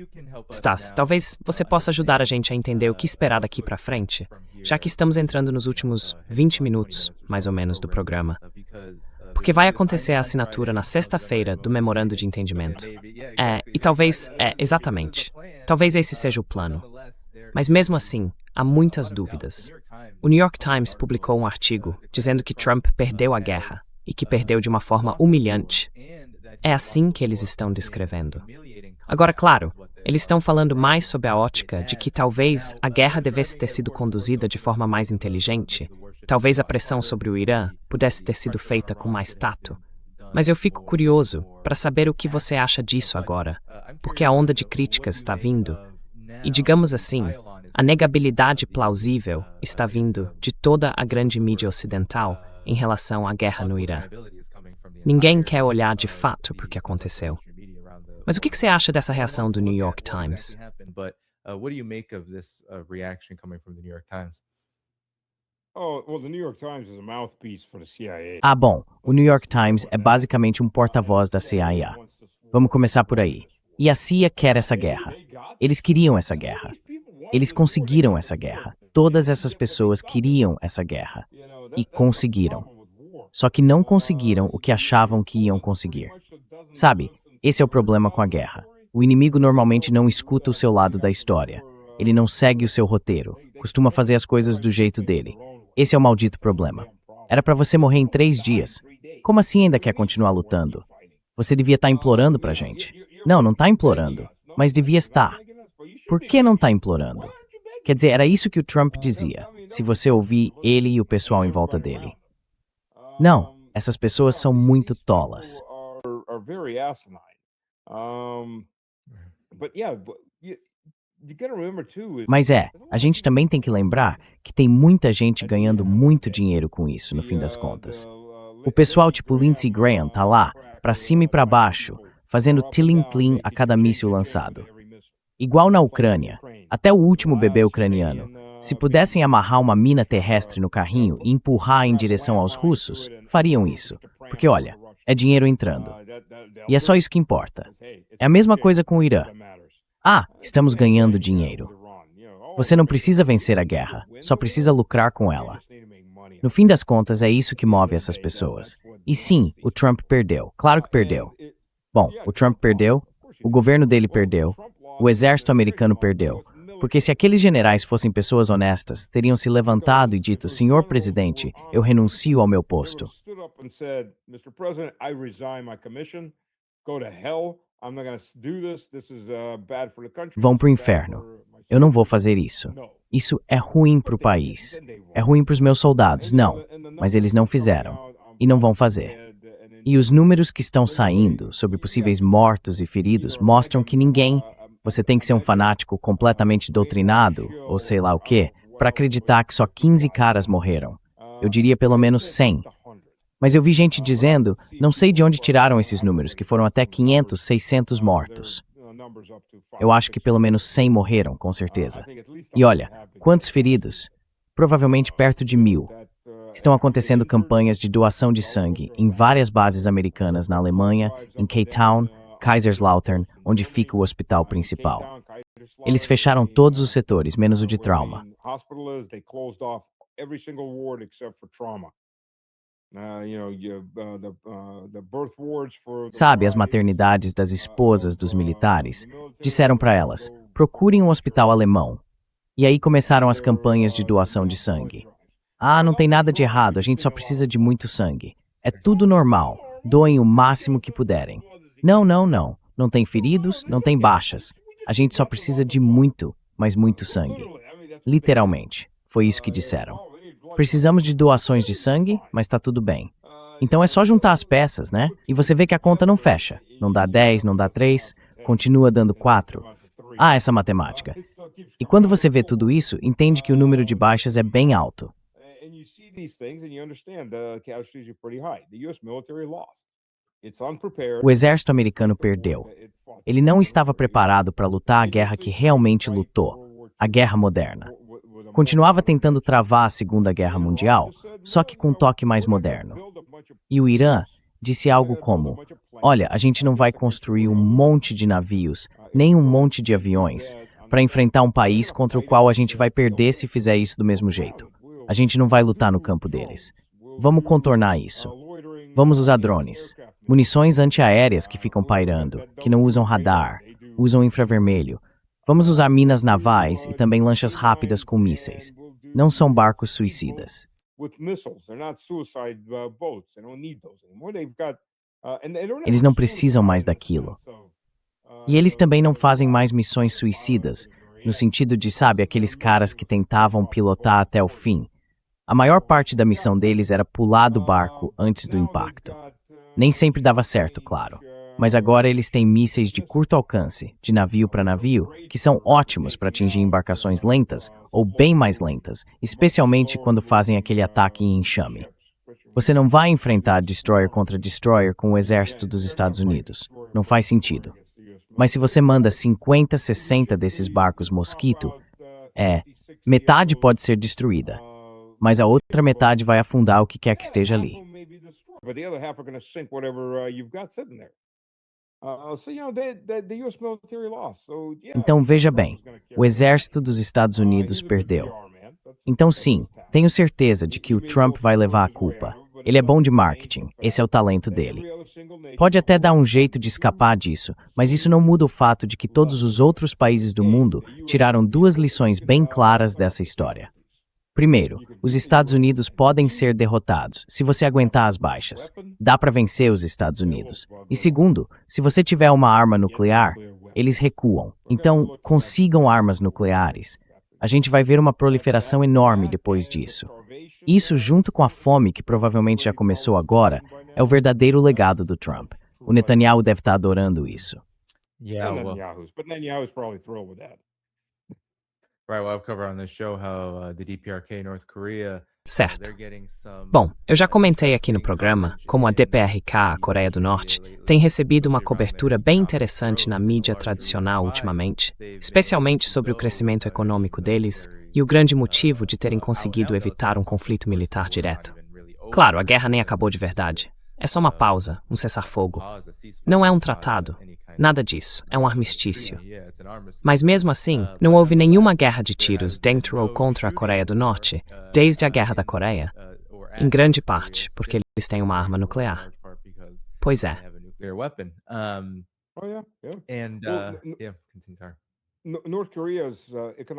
Stas, talvez você possa ajudar a gente a entender o que esperar daqui para frente, já que estamos entrando nos últimos 20 minutos, mais ou menos, do programa. Porque vai acontecer a assinatura na sexta-feira do memorando de entendimento. E talvez, exatamente. Talvez esse seja o plano. Mas mesmo assim, há muitas dúvidas. O New York Times publicou um artigo dizendo que Trump perdeu a guerra e que perdeu de uma forma humilhante. É assim que eles estão descrevendo. Agora, claro, eles estão falando mais sob a ótica de que talvez a guerra devesse ter sido conduzida de forma mais inteligente, talvez a pressão sobre o Irã pudesse ter sido feita com mais tato. Mas eu fico curioso para saber o que você acha disso agora, porque a onda de críticas está vindo. E digamos assim, a negabilidade plausível está vindo de toda a grande mídia ocidental em relação à guerra no Irã. Ninguém quer olhar de fato para o que aconteceu. Mas o que você acha dessa reação do New York Times? What do you make of this reaction coming from the New York Times? Oh, well, the New York Times is a mouthpiece for the CIA. Ah, bom, o New York Times é basicamente um porta-voz da CIA. Vamos começar por aí. E a CIA quer essa guerra. Eles queriam essa guerra. Eles conseguiram essa guerra. Todas essas pessoas queriam essa guerra. E conseguiram. Só que não conseguiram o que achavam que iam conseguir. Sabe, esse é o problema com a guerra. O inimigo normalmente não escuta o seu lado da história. Ele não segue o seu roteiro. Costuma fazer as coisas do jeito dele. Esse é o maldito problema. Era pra você morrer em 3 dias. Como assim ainda quer continuar lutando? Você devia estar implorando pra gente. Não, não tá implorando. Mas devia estar. Por que não tá implorando? Quer dizer, era isso que o Trump dizia, se você ouvir ele e o pessoal em volta dele. Não, essas pessoas são muito tolas. Are very asinine. But yeah, you gotta remember too. Mas a gente também tem que lembrar que tem muita gente ganhando muito dinheiro com isso, no fim das contas. O pessoal tipo Lindsey Graham tá lá, pra cima e pra baixo, fazendo tilim-tlim a cada míssil lançado. Igual na Ucrânia, até o último bebê ucraniano. Se pudessem amarrar uma mina terrestre no carrinho e empurrar em direção aos russos, fariam isso. Porque olha, é dinheiro entrando. E é só isso que importa. É a mesma coisa com o Irã. Ah, estamos ganhando dinheiro. Você não precisa vencer a guerra, só precisa lucrar com ela. No fim das contas, é isso que move essas pessoas. E sim, o Trump perdeu. Claro que perdeu. Bom, o Trump perdeu, o governo dele perdeu, o exército americano perdeu. Porque se aqueles generais fossem pessoas honestas, teriam se levantado e dito, Senhor Presidente, eu renuncio ao meu posto. Vão pro inferno. Eu não vou fazer isso. Isso é ruim pro país. É ruim pros meus soldados, não. Mas eles não fizeram. E não vão fazer. E os números que estão saindo sobre possíveis mortos e feridos mostram que ninguém... Você tem que ser um fanático completamente doutrinado, ou sei lá o quê, para acreditar que só 15 caras morreram. Eu diria pelo menos 100. Mas eu vi gente dizendo, não sei de onde tiraram esses números, que foram até 500, 600 mortos. Eu acho que pelo menos 100 morreram, com certeza. E olha, quantos feridos? Provavelmente perto de 1000. Estão acontecendo campanhas de doação de sangue em várias bases americanas na Alemanha, em Cape Town, Kaiserslautern, onde fica o hospital principal. Eles fecharam todos os setores, menos o de trauma. Sabe, as maternidades das esposas dos militares disseram para elas, procurem um hospital alemão. E aí começaram as campanhas de doação de sangue. Ah, não tem nada de errado, a gente só precisa de muito sangue. É tudo normal, doem o máximo que puderem. Não, não, não. Não tem feridos, não tem baixas. A gente só precisa de muito, mas muito sangue. Literalmente, foi isso que disseram. Precisamos de doações de sangue, mas tá tudo bem. Então é só juntar as peças, né? E você vê que a conta não fecha. Não dá 10, não dá 3, continua dando 4. Ah, essa matemática. E quando você vê tudo isso, entende que o número de baixas é bem alto. O exército americano perdeu. Ele não estava preparado para lutar a guerra que realmente lutou, a guerra moderna. Continuava tentando travar a Segunda Guerra Mundial, só que com um toque mais moderno. E o Irã disse algo como, olha, a gente não vai construir um monte de navios, nem um monte de aviões, para enfrentar um país contra o qual a gente vai perder se fizer isso do mesmo jeito. A gente não vai lutar no campo deles. Vamos contornar isso. Vamos usar drones, munições antiaéreas que ficam pairando, que não usam radar, usam infravermelho. Vamos usar minas navais e também lanchas rápidas com mísseis. Não são barcos suicidas. Eles não precisam mais daquilo. E eles também não fazem mais missões suicidas, no sentido de, sabe, aqueles caras que tentavam pilotar até o fim. A maior parte da missão deles era pular do barco antes do impacto. Nem sempre dava certo, claro. Mas agora eles têm mísseis de curto alcance, de navio para navio, que são ótimos para atingir embarcações lentas ou bem mais lentas, especialmente quando fazem aquele ataque em enxame. Você não vai enfrentar destroyer contra destroyer com o exército dos Estados Unidos. Não faz sentido. Mas se você manda 50, 60 desses barcos Mosquito, metade pode ser destruída, mas a outra metade vai afundar o que quer que esteja ali. Então veja bem, o exército dos Estados Unidos perdeu. Então sim, tenho certeza de que o Trump vai levar a culpa. Ele é bom de marketing, esse é o talento dele. Pode até dar um jeito de escapar disso, mas isso não muda o fato de que todos os outros países do mundo tiraram duas lições bem claras dessa história. Primeiro, os Estados Unidos podem ser derrotados se você aguentar as baixas. Dá para vencer os Estados Unidos. E segundo, se você tiver uma arma nuclear, eles recuam. Então, consigam armas nucleares. A gente vai ver uma proliferação enorme depois disso. Isso, junto com a fome que provavelmente já começou agora, é o verdadeiro legado do Trump. O Netanyahu deve estar adorando isso. Certo. Bom, eu já comentei aqui no programa como a DPRK, a Coreia do Norte, tem recebido uma cobertura bem interessante na mídia tradicional ultimamente, especialmente sobre o crescimento econômico deles e o grande motivo de terem conseguido evitar um conflito militar direto. Claro, a guerra nem acabou de verdade. É só uma pausa, um cessar-fogo. Não é um tratado. Nada disso. É um armistício. Mas mesmo assim, não houve nenhuma guerra de tiros dentro ou contra a Coreia do Norte desde a Guerra da Coreia. Em grande parte, porque eles têm uma arma nuclear. Pois é.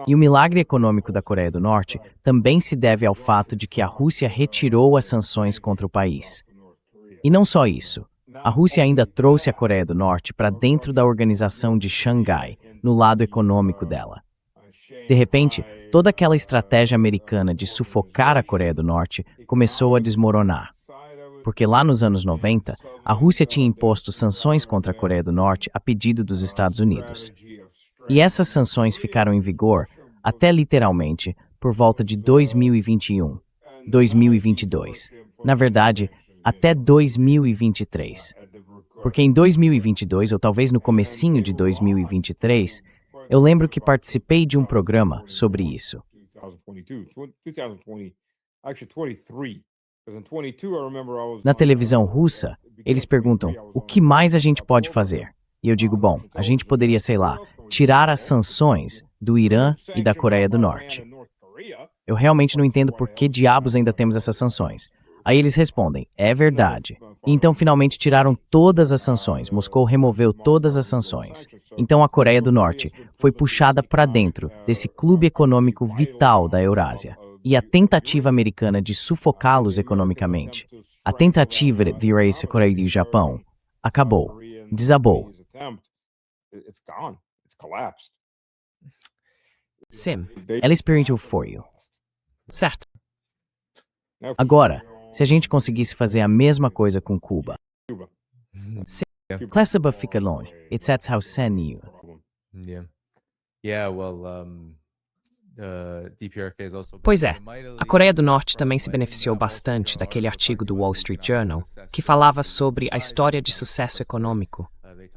E o milagre econômico da Coreia do Norte também se deve ao fato de que a Rússia retirou as sanções contra o país. E não só isso. A Rússia ainda trouxe a Coreia do Norte para dentro da organização de Xangai, no lado econômico dela. De repente, toda aquela estratégia americana de sufocar a Coreia do Norte começou a desmoronar. Porque lá nos anos 90, a Rússia tinha imposto sanções contra a Coreia do Norte a pedido dos Estados Unidos. E essas sanções ficaram em vigor até literalmente por volta de 2021, 2022. Na verdade, até 2023. Porque em 2022, ou talvez no comecinho de 2023, eu lembro que participei de um programa sobre isso. Na televisão russa, eles perguntam, o que mais a gente pode fazer? E eu digo, bom, a gente poderia, sei lá, tirar as sanções do Irã e da Coreia do Norte. Eu realmente não entendo por que diabos ainda temos essas sanções. Aí eles respondem, é verdade. E então finalmente tiraram todas as sanções. Moscou removeu todas as sanções. Então a Coreia do Norte foi puxada para dentro desse clube econômico vital da Eurásia. E a tentativa americana de sufocá-los economicamente, a tentativa de virar a Coreia do Japão, acabou, desabou. Sim, Ela experimentou for you. certo. Agora, se a gente conseguisse fazer a mesma coisa com Cuba. Sim. Klesaba fica longe. It sets how sen you. Pois é, a Coreia do Norte também se beneficiou bastante daquele artigo do Wall Street Journal que falava sobre a história de sucesso econômico.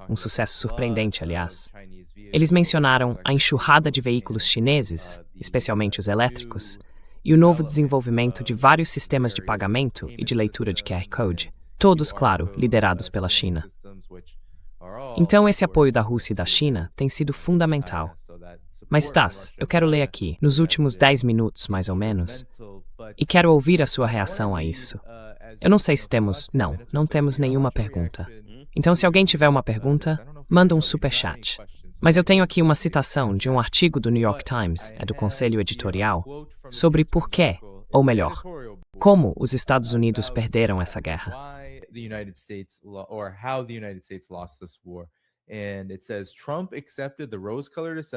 Um sucesso surpreendente, aliás. Eles mencionaram a enxurrada de veículos chineses, especialmente os elétricos, e o novo desenvolvimento de vários sistemas de pagamento e de leitura de QR Code, todos, claro, liderados pela China. Então, esse apoio da Rússia e da China tem sido fundamental. Mas, Stas, eu quero ler aqui, nos últimos 10 minutos, mais ou menos, e quero ouvir a sua reação a isso. Eu não sei se temos... Não temos nenhuma pergunta. Então, se alguém tiver uma pergunta, manda um superchat. Mas eu tenho aqui uma citação de um artigo do New York Times, do Conselho Editorial, sobre por que, ou melhor, como os Estados Unidos perderam essa guerra.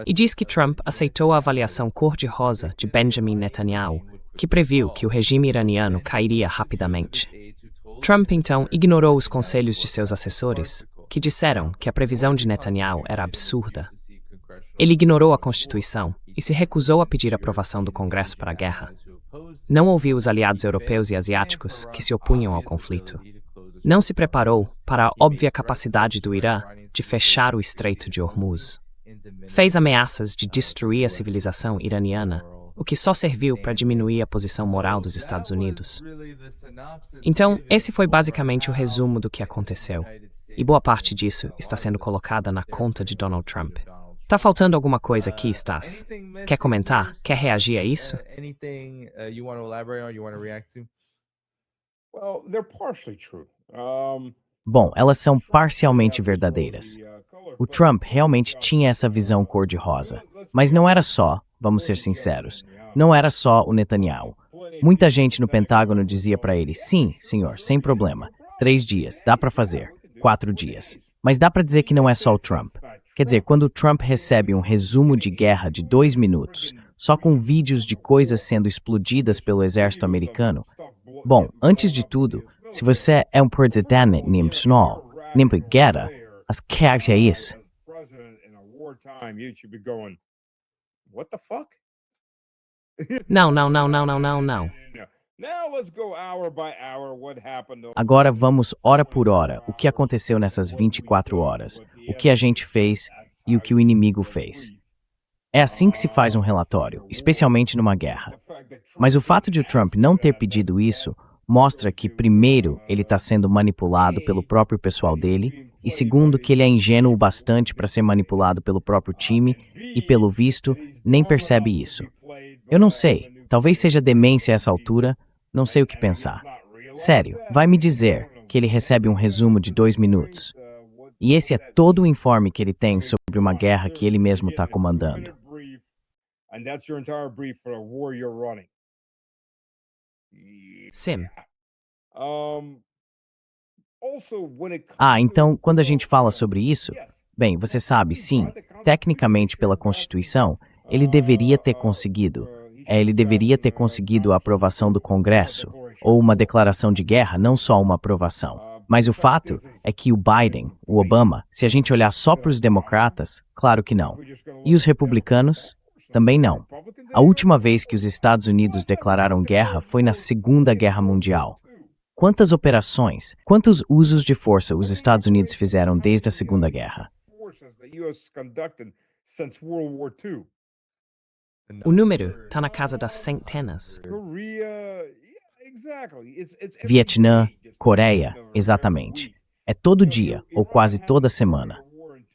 E diz que Trump aceitou a avaliação cor-de-rosa de Benjamin Netanyahu, que previu que o regime iraniano cairia rapidamente. Trump, então, ignorou os conselhos de seus assessores, que disseram que a previsão de Netanyahu era absurda. Ele ignorou a Constituição e se recusou a pedir aprovação do Congresso para a guerra. Não ouviu os aliados europeus e asiáticos que se opunham ao conflito. Não se preparou para a óbvia capacidade do Irã de fechar o Estreito de Hormuz. Fez ameaças de destruir a civilização iraniana, o que só serviu para diminuir a posição moral dos Estados Unidos. Então, esse foi basicamente o resumo do que aconteceu. E boa parte disso está sendo colocada na conta de Donald Trump. Tá faltando alguma coisa aqui, Stas? Quer comentar? Quer reagir a isso? Well, they're partially true. Bom, elas são parcialmente verdadeiras. O Trump realmente tinha essa visão cor-de-rosa. Mas não era só, vamos ser sinceros, não era só o Netanyahu. Muita gente no Pentágono dizia para ele, sim, senhor, sem problema. 3 dias, dá para fazer. 4 dias. Mas dá para dizer que não é só o Trump. Quer dizer, quando o Trump recebe um resumo de guerra de 2 minutos, só com vídeos de coisas sendo explodidas pelo exército americano, bom, antes de tudo, se você é um presidente nacional, nem guerra, as que é isso? Não. Agora vamos hora por hora, o que aconteceu nessas 24 horas, o que a gente fez e o que o inimigo fez. É assim que se faz um relatório, especialmente numa guerra. Mas o fato de o Trump não ter pedido isso mostra que, primeiro, ele está sendo manipulado pelo próprio pessoal dele, e segundo, que ele é ingênuo o bastante para ser manipulado pelo próprio time e, pelo visto, nem percebe isso. Eu não sei, talvez seja demência a essa altura, não sei o que pensar. Sério, vai me dizer que ele recebe um resumo de 2 minutos. E esse é todo o informe que ele tem sobre uma guerra que ele mesmo está comandando. Sim. Então, quando a gente fala sobre isso, bem, você sabe, sim, tecnicamente pela Constituição, ele deveria ter conseguido. Ele deveria ter conseguido a aprovação do Congresso, ou uma declaração de guerra, não só uma aprovação. Mas o fato é que o Biden, o Obama, se a gente olhar só para os democratas, claro que não. E os republicanos? Também não. A última vez que os Estados Unidos declararam guerra foi na Segunda Guerra Mundial. Quantas operações, quantos usos de força os Estados Unidos fizeram desde a Segunda Guerra? O número está na casa das centenas. Vietnã, Coreia, exatamente. É todo dia, ou quase toda semana.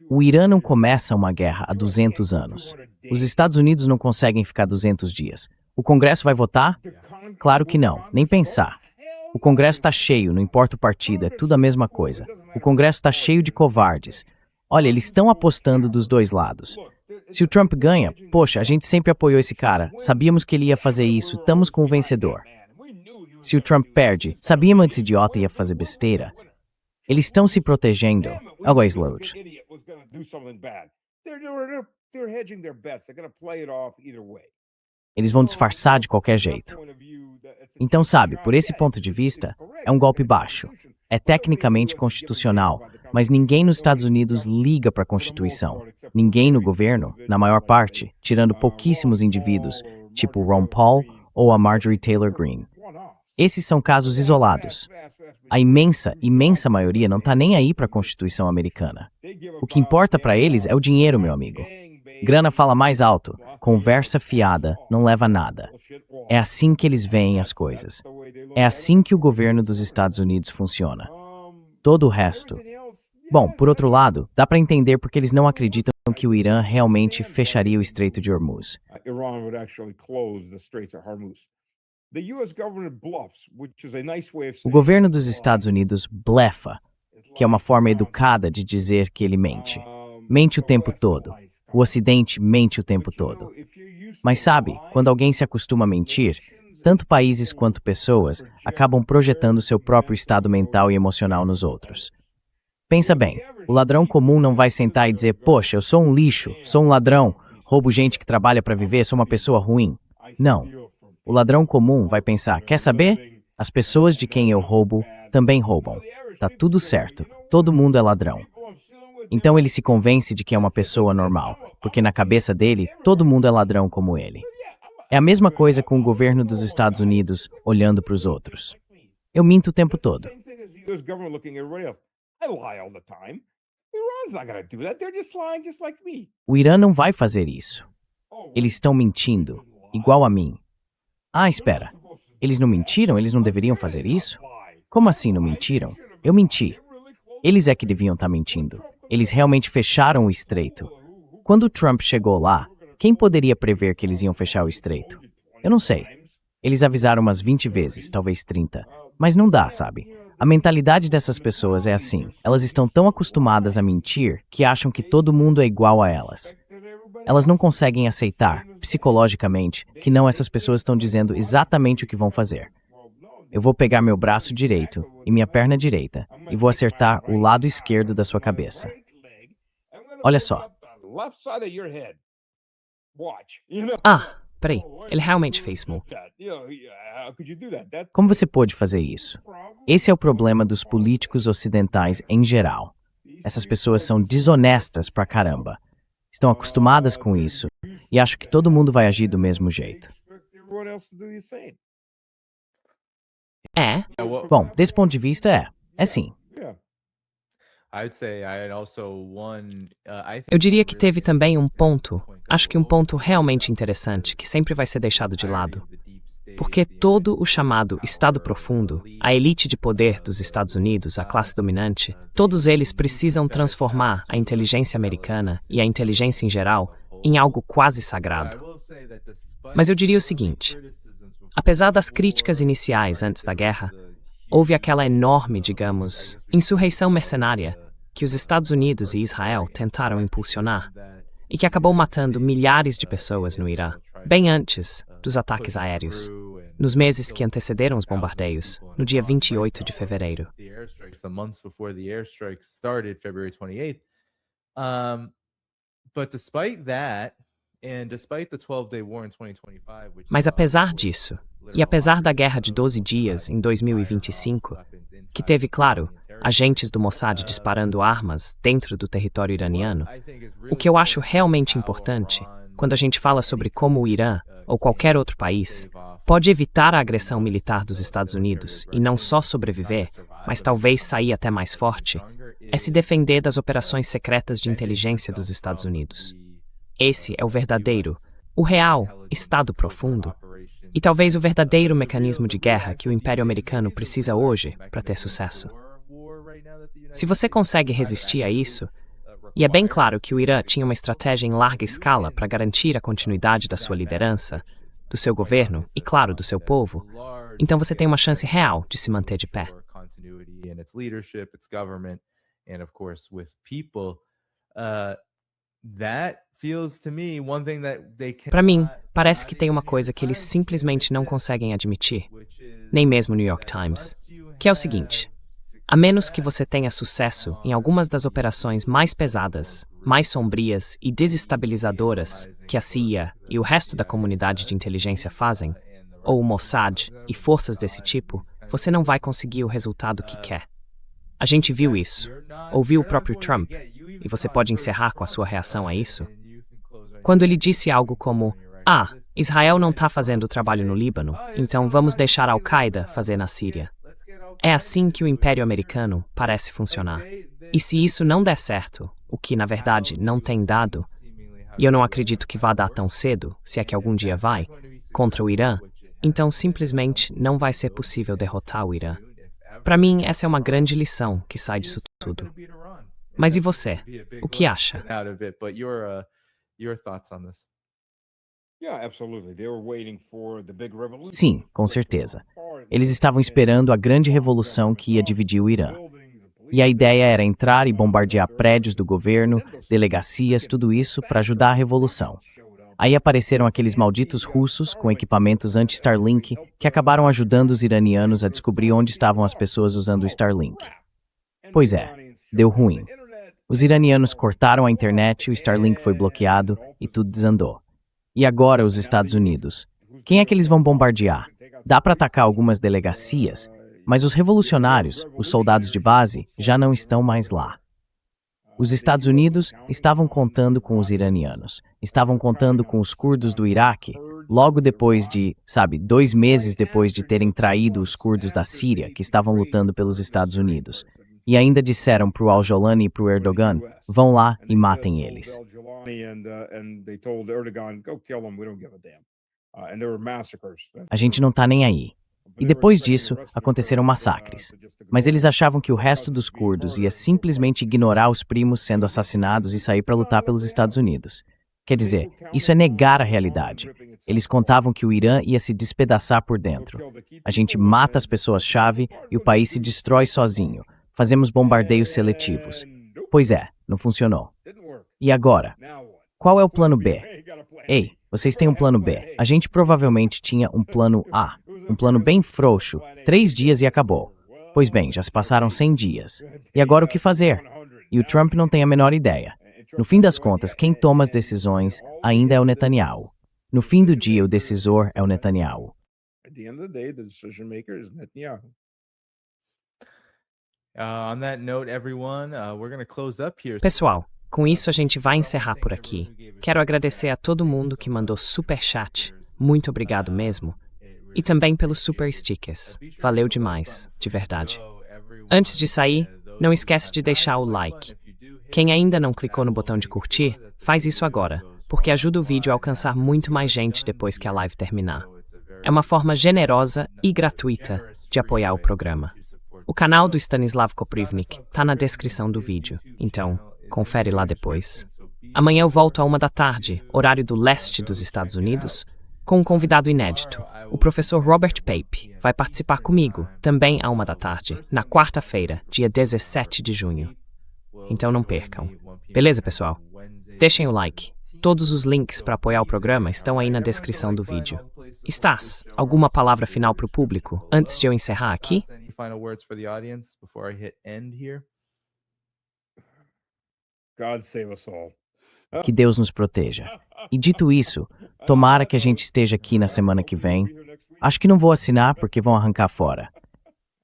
O Irã não começa uma guerra há 200 anos. Os Estados Unidos não conseguem ficar 200 dias. O Congresso vai votar? Claro que não, nem pensar. O Congresso está cheio, não importa o partido, é tudo a mesma coisa. O Congresso está cheio de covardes. Olha, eles estão apostando dos dois lados. Se o Trump ganha, poxa, a gente sempre apoiou esse cara, sabíamos que ele ia fazer isso, estamos com o vencedor. Se o Trump perde, sabíamos que esse idiota ia fazer besteira. Eles estão se protegendo. Always load. Eles vão disfarçar de qualquer jeito. Então, sabe, por esse ponto de vista, é um golpe baixo. É tecnicamente constitucional, mas ninguém nos Estados Unidos liga para a Constituição. Ninguém no governo, na maior parte, tirando pouquíssimos indivíduos, tipo Ron Paul ou a Marjorie Taylor Greene. Esses são casos isolados. A imensa maioria não está nem aí para a Constituição americana. O que importa para eles é o dinheiro, meu amigo. Grana fala mais alto, conversa fiada não leva a nada. É assim que eles veem as coisas. É assim que o governo dos Estados Unidos funciona. Todo o resto... Bom, por outro lado, dá para entender porque eles não acreditam que o Irã realmente fecharia o Estreito de Hormuz. O governo dos Estados Unidos blefa, que é uma forma educada de dizer que ele mente. Mente o tempo todo. O Ocidente mente o tempo todo. Mas sabe, quando alguém se acostuma a mentir, tanto países quanto pessoas acabam projetando seu próprio estado mental e emocional nos outros. Pensa bem, o ladrão comum não vai sentar e dizer, poxa, eu sou um lixo, sou um ladrão, roubo gente que trabalha para viver, sou uma pessoa ruim. Não. O ladrão comum vai pensar, quer saber? As pessoas de quem eu roubo também roubam. Tá tudo certo, todo mundo é ladrão. Então ele se convence de que é uma pessoa normal, porque na cabeça dele, todo mundo é ladrão como ele. É a mesma coisa com o governo dos Estados Unidos olhando para os outros. Eu minto o tempo todo. O Irã não vai fazer isso. Eles estão mentindo, igual a mim. Ah, espera. Eles não mentiram? Eles não deveriam fazer isso? Como assim não mentiram? Eu menti. Eles é que deviam estar mentindo. Eles realmente fecharam o estreito. Quando o Trump chegou lá, quem poderia prever que eles iam fechar o estreito? Eu não sei. Eles avisaram umas 20 vezes, talvez 30. Mas não dá, sabe? A mentalidade dessas pessoas é assim. Elas estão tão acostumadas a mentir que acham que todo mundo é igual a elas. Elas não conseguem aceitar, psicologicamente, que não essas pessoas estão dizendo exatamente o que vão fazer. Eu vou pegar meu braço direito e minha perna direita e vou acertar o lado esquerdo da sua cabeça. Olha só. Ah, peraí, ele realmente fez Mo. Como você pôde fazer isso? Esse é o problema dos políticos ocidentais em geral. Essas pessoas são desonestas pra caramba. Estão acostumadas com isso e acham que todo mundo vai agir do mesmo jeito. É, Bom, desse ponto de vista é sim. eu diria que teve também um ponto, acho que um ponto realmente interessante, que sempre vai ser deixado de lado. Porque todo o chamado Estado Profundo, a elite de poder dos Estados Unidos, a classe dominante, todos eles precisam transformar a inteligência americana e a inteligência em geral em algo quase sagrado. Mas eu diria o seguinte: apesar das críticas iniciais antes da guerra, houve aquela enorme, digamos, insurreição mercenária que os Estados Unidos e Israel tentaram impulsionar e que acabou matando milhares de pessoas no Irã, bem antes dos ataques aéreos, nos meses que antecederam os bombardeios, no dia 28 de fevereiro. Mas apesar disso, e apesar da guerra de 12 dias em 2025, que teve, claro, agentes do Mossad disparando armas dentro do território iraniano, o que eu acho realmente importante, quando a gente fala sobre como o Irã, ou qualquer outro país, pode evitar a agressão militar dos Estados Unidos e não só sobreviver, mas talvez sair até mais forte, é se defender das operações secretas de inteligência dos Estados Unidos. Esse é o verdadeiro, o real Estado Profundo, e talvez o verdadeiro mecanismo de guerra que o Império Americano precisa hoje para ter sucesso. Se você consegue resistir a isso, e é bem claro que o Irã tinha uma estratégia em larga escala para garantir a continuidade da sua liderança, do seu governo e, claro, do seu povo, então você tem uma chance real de se manter de pé. Para mim, parece que tem uma coisa que eles simplesmente não conseguem admitir, nem mesmo o New York Times, que é o seguinte: a menos que você tenha sucesso em algumas das operações mais pesadas, mais sombrias e desestabilizadoras que a CIA e o resto da comunidade de inteligência fazem, ou o Mossad e forças desse tipo, você não vai conseguir o resultado que quer. A gente viu isso, ouviu o próprio Trump, e você pode encerrar com a sua reação a isso, quando ele disse algo como: "Ah, Israel não está fazendo o trabalho no Líbano, então vamos deixar a Al-Qaeda fazer na Síria." É assim que o Império Americano parece funcionar. E se isso não der certo, o que na verdade não tem dado, e eu não acredito que vá dar tão cedo, se é que algum dia vai, contra o Irã, então simplesmente não vai ser possível derrotar o Irã. Para mim, essa é uma grande lição que sai disso tudo. Mas e você? O que acha? Sim, com certeza. Eles estavam esperando a grande revolução que ia dividir o Irã. E a ideia era entrar e bombardear prédios do governo, delegacias, tudo isso para ajudar a revolução. Aí apareceram aqueles malditos russos com equipamentos anti-Starlink que acabaram ajudando os iranianos a descobrir onde estavam as pessoas usando o Starlink. Pois é, deu ruim. Os iranianos cortaram a internet, o Starlink foi bloqueado e tudo desandou. E agora os Estados Unidos? Quem é que eles vão bombardear? Dá para atacar algumas delegacias, mas os revolucionários, os soldados de base, já não estão mais lá. Os Estados Unidos estavam contando com os iranianos, estavam contando com os curdos do Iraque, logo depois de, 2 meses depois de terem traído os curdos da Síria, que estavam lutando pelos Estados Unidos. E ainda disseram para o Al-Jolani e para o Erdogan, vão lá e matem eles. A gente não tá nem aí. E depois disso, aconteceram massacres. Mas eles achavam que o resto dos curdos ia simplesmente ignorar os primos sendo assassinados e sair para lutar pelos Estados Unidos. Quer dizer, isso é negar a realidade. Eles contavam que o Irã ia se despedaçar por dentro. A gente mata as pessoas-chave e o país se destrói sozinho. Fazemos bombardeios seletivos. Pois é, não funcionou. E agora? Qual é o plano B? Ei, vocês têm um plano B. A gente provavelmente tinha um plano A. Um plano bem frouxo, 3 dias e acabou. Pois bem, já se passaram 100 dias. E agora o que fazer? E o Trump não tem a menor ideia. No fim das contas, quem toma as decisões ainda é o Netanyahu. No fim do dia, o decisor é o Netanyahu. Pessoal, com isso a gente vai encerrar por aqui. Quero agradecer a todo mundo que mandou super chat. Muito obrigado mesmo. E também pelos super stickers. Valeu demais, de verdade. Antes de sair, não esquece de deixar o like. Quem ainda não clicou no botão de curtir, faz isso agora, porque ajuda o vídeo a alcançar muito mais gente depois que a live terminar. É uma forma generosa e gratuita de apoiar o programa. O canal do Stanislav Koprivnik tá na descrição do vídeo, então confere lá depois. Amanhã eu volto à 1h, horário do leste dos Estados Unidos, com um convidado inédito. O professor Robert Pape vai participar comigo, também à 1h, na quarta-feira, dia 17 de junho. Então não percam. Beleza, pessoal? Deixem o like. Todos os links para apoiar o programa estão aí na descrição do vídeo. Stas, alguma palavra final para o público antes de eu encerrar aqui? Que Deus nos proteja. E dito isso, tomara que a gente esteja aqui na semana que vem. Acho que não vou assinar porque vão arrancar fora.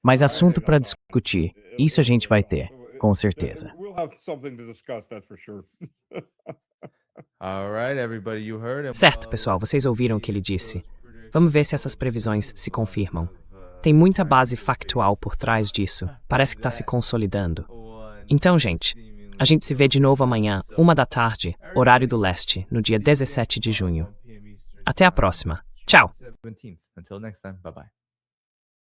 Mas assunto para discutir, isso a gente vai ter, com certeza. Certo, pessoal, vocês ouviram o que ele disse. Vamos ver se essas previsões se confirmam. Tem muita base factual por trás disso. Parece que está se consolidando. Então, gente, a gente se vê de novo amanhã, 1h, horário do leste, no dia 17 de junho. Até a próxima. Tchau! Until next time, bye-bye.